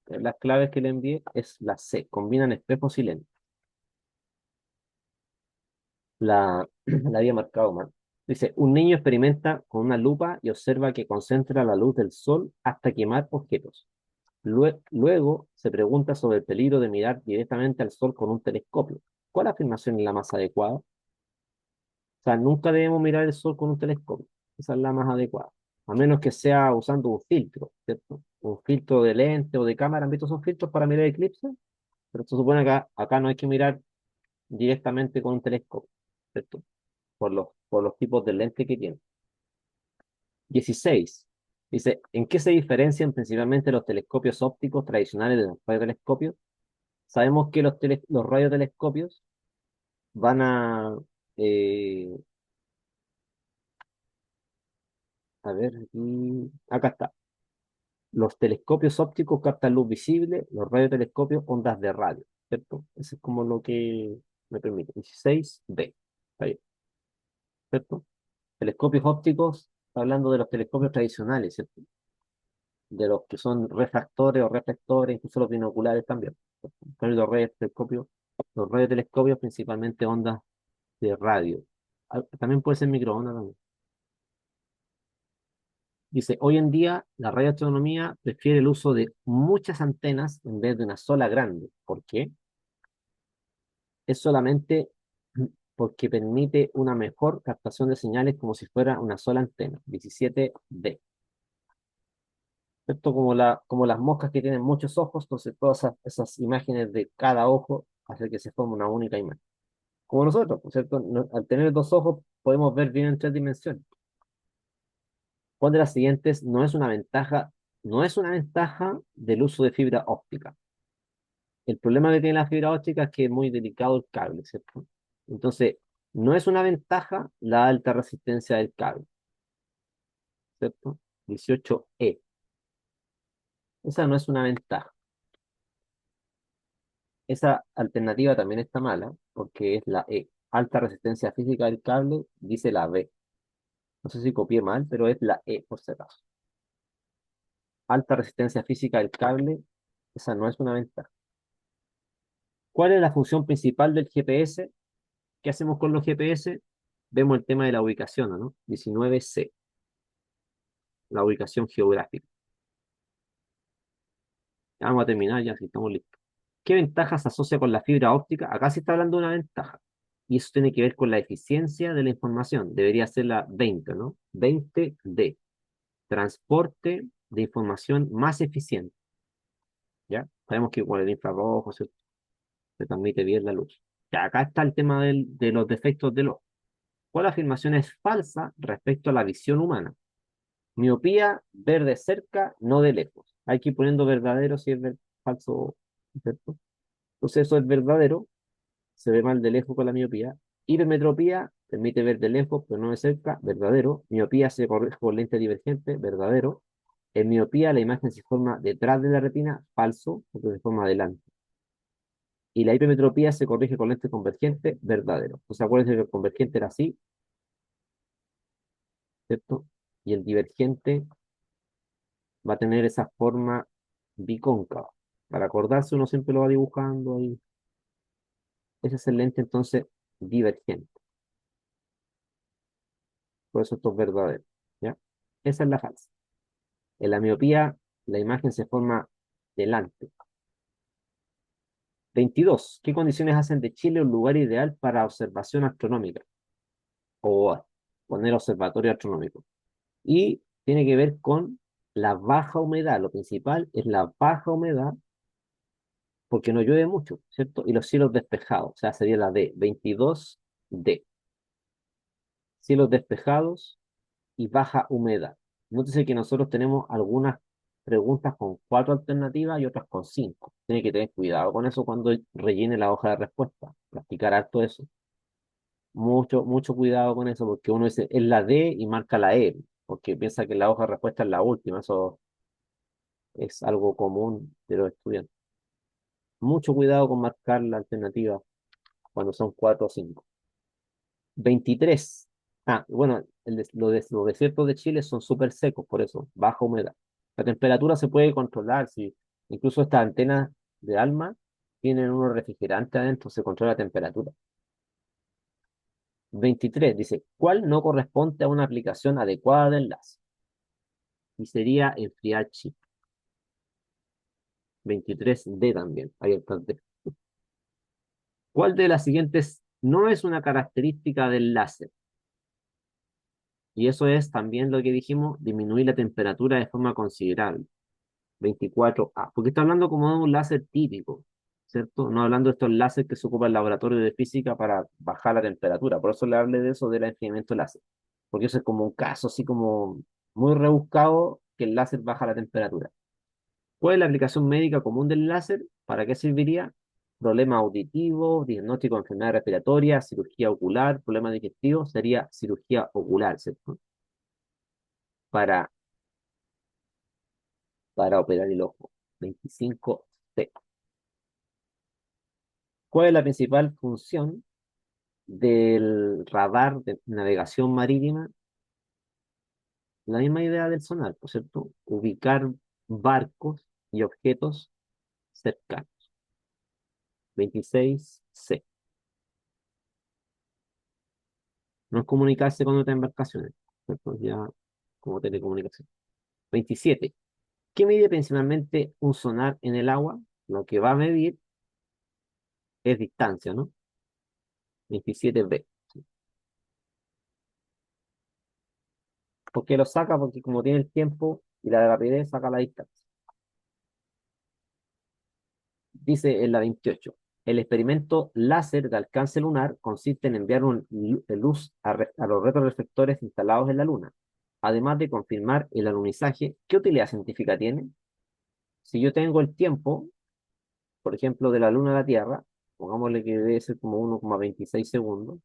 las claves que le envié, es la C. Combinan espejos y lentes. La había marcado mal. Dice, un niño experimenta con una lupa y observa que concentra la luz del sol hasta quemar objetos. Luego se pregunta sobre el peligro de mirar directamente al sol con un telescopio. ¿Cuál afirmación es la más adecuada? O sea, nunca debemos mirar el sol con un telescopio. Esa es la más adecuada. A menos que sea usando un filtro, ¿cierto? Un filtro de lente o de cámara. ¿Han visto esos filtros para mirar eclipses? Pero se supone que acá no hay que mirar directamente con un telescopio, ¿cierto? Por los tipos de lente que tiene. 16. Dice, ¿en qué se diferencian principalmente los telescopios ópticos tradicionales de los radiotelescopios? Sabemos que los radiotelescopios van eh, a ver, acá está. Los telescopios ópticos captan luz visible, los radiotelescopios ondas de radio, ¿cierto? Eso es como lo que me permite. 16B. Está bien, ¿cierto? Telescopios ópticos, hablando de los telescopios tradicionales, ¿cierto? De los que son refractores o reflectores, incluso los binoculares también. En cambio, los radiotelescopios principalmente ondas de radio. También puede ser microondas también. Dice, hoy en día la radioastronomía prefiere el uso de muchas antenas en vez de una sola grande. ¿Por qué? Es solamente porque permite una mejor captación de señales como si fuera una sola antena. 17B. Esto como las moscas que tienen muchos ojos, entonces todas esas imágenes de cada ojo hacen que se forme una única imagen. Como nosotros, ¿no es cierto? Al tener dos ojos podemos ver bien en tres dimensiones. ¿Cuál de las siguientes no es una ventaja? No es una ventaja del uso de fibra óptica. El problema que tiene la fibra óptica es que es muy delicado el cable, ¿cierto? Entonces, no es una ventaja la alta resistencia del cable, ¿cierto? 18E. Esa no es una ventaja. Esa alternativa también está mala porque es la E. Alta resistencia física del cable, dice la B. No sé si copié mal, pero es la E por si acaso. Alta resistencia física del cable, esa no es una ventaja. ¿Cuál es la función principal del GPS? ¿Qué hacemos con los GPS? Vemos el tema de la ubicación, ¿no? 19C, la ubicación geográfica. Ya vamos a terminar, ya si estamos listos. ¿Qué ventajas se asocia con la fibra óptica? Acá se está hablando de una ventaja. Y eso tiene que ver con la eficiencia de la información. Debería ser la 20, ¿no? 20D. Transporte de información más eficiente. ¿Ya? Sabemos que con el infrarrojo se transmite bien la luz. Ya, acá está el tema de los defectos del ojo. ¿Cuál afirmación es falsa respecto a la visión humana? Miopía, ver de cerca, no de lejos. Hay que ir poniendo verdadero si es falso, ¿cierto? Entonces eso es verdadero, se ve mal de lejos con la miopía. Hipermetropía, permite ver de lejos, pero no de cerca, verdadero. Miopía se corrige con lente divergente, verdadero. En miopía la imagen se forma detrás de la retina, falso, porque se forma adelante. Y la hipermetropía se corrige con lente convergente, verdadero. Entonces acuérdense que el convergente era así, ¿cierto? Y el divergente va a tener esa forma bicóncava. Para acordarse uno siempre lo va dibujando ahí. Ese es el lente entonces divergente. Por eso esto es verdadero. ¿Ya? Esa es la falsa. En la miopía la imagen se forma delante. 22. ¿Qué condiciones hacen de Chile un lugar ideal para observación astronómica? O poner observatorio astronómico. Y tiene que ver con la baja humedad. Lo principal es la baja humedad porque no llueve mucho, ¿cierto? Y los cielos despejados, o sea, sería la D, 22D. Cielos despejados y baja humedad. Nótese que nosotros tenemos algunas preguntas con 4 alternativas y otras con 5. Tiene que tener cuidado con eso cuando rellene la hoja de respuesta. Practicar harto eso. Mucho, mucho cuidado con eso, porque uno dice, es la D y marca la E, porque piensa que la hoja de respuesta es la última. Eso es algo común de los estudiantes. Mucho cuidado con marcar la alternativa cuando son 4 o 5. 23. Ah, bueno, los desiertos de Chile son súper secos, por eso, baja humedad. La temperatura se puede controlar, si incluso estas antenas de ALMA tienen unos refrigerantes adentro, se controla la temperatura. 23 dice, ¿cuál no corresponde a una aplicación adecuada de enlace? Y sería enfriar chip. 23D también, ahí está el D. ¿Cuál de las siguientes no es una característica del láser? Y eso es también lo que dijimos, disminuir la temperatura de forma considerable. 24A, porque está hablando como de un láser típico, ¿cierto? No hablando de estos láseres que se ocupan en el laboratorio de física para bajar la temperatura. Por eso le hablé de eso del enfriamiento láser. Porque eso es como un caso así como muy rebuscado que el láser baja la temperatura. ¿Cuál es la aplicación médica común del láser? ¿Para qué serviría? Problemas auditivos, diagnóstico de enfermedad respiratoria, cirugía ocular, problemas digestivos, sería cirugía ocular, ¿cierto? Para, para operar el ojo. 25C. ¿Cuál es la principal función del radar de navegación marítima? La misma idea del sonar, ¿por cierto? Ubicar barcos y objetos cercanos. 26C. No es comunicarse con otras embarcaciones, ¿cierto? Ya como telecomunicación. 27. ¿Qué mide principalmente un sonar en el agua? Lo que va a medir es distancia, ¿no? 27B. ¿Por qué lo saca? Porque como tiene el tiempo y la rapidez, saca la distancia. Dice en la 28, el experimento láser de alcance lunar consiste en enviar luz a los retroreflectores instalados en la Luna, además de confirmar el alunizaje. ¿Qué utilidad científica tiene? Si yo tengo el tiempo, por ejemplo, de la Luna a la Tierra, pongámosle que debe ser como 1,26 segundos,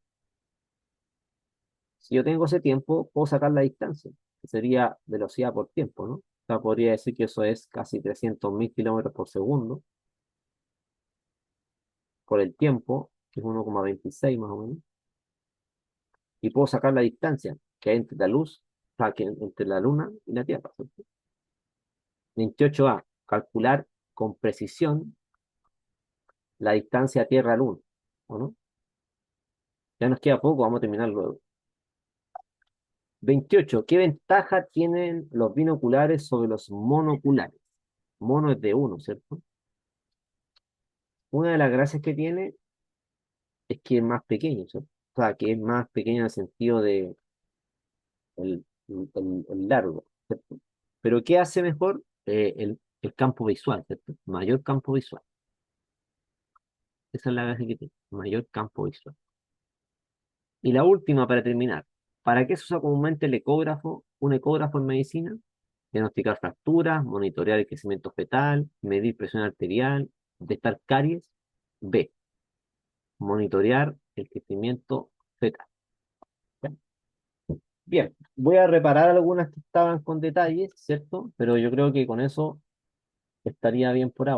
si yo tengo ese tiempo, puedo sacar la distancia, que sería velocidad por tiempo, ¿no? O sea, podría decir que eso es casi 300.000 kilómetros por segundo por el tiempo, que es 1,26 más o menos, y puedo sacar la distancia que hay entre la luz, o sea, que entre la Luna y la Tierra, ¿cierto? 28A, calcular con precisión la distancia Tierra-Luna, ¿o no? Ya nos queda poco, vamos a terminar luego. 28. ¿Qué ventaja tienen los binoculares sobre los monoculares? Mono es de uno, ¿cierto? Una de las gracias que tiene es que es más pequeño, ¿cierto? O sea, que es más pequeño en el sentido de el largo, ¿cierto? Pero ¿qué hace mejor? El campo visual, ¿cierto? Mayor campo visual. Esa es la gracia que tiene, mayor campo visual. Y la última para terminar. ¿Para qué se usa comúnmente el ecógrafo? Un ecógrafo en medicina. Diagnosticar fracturas, monitorear el crecimiento fetal, medir presión arterial, detectar caries. B. Monitorear el crecimiento fetal. Bueno, bien, voy a reparar algunas que estaban con detalles, ¿cierto? Pero yo creo que con eso estaría bien por ahora.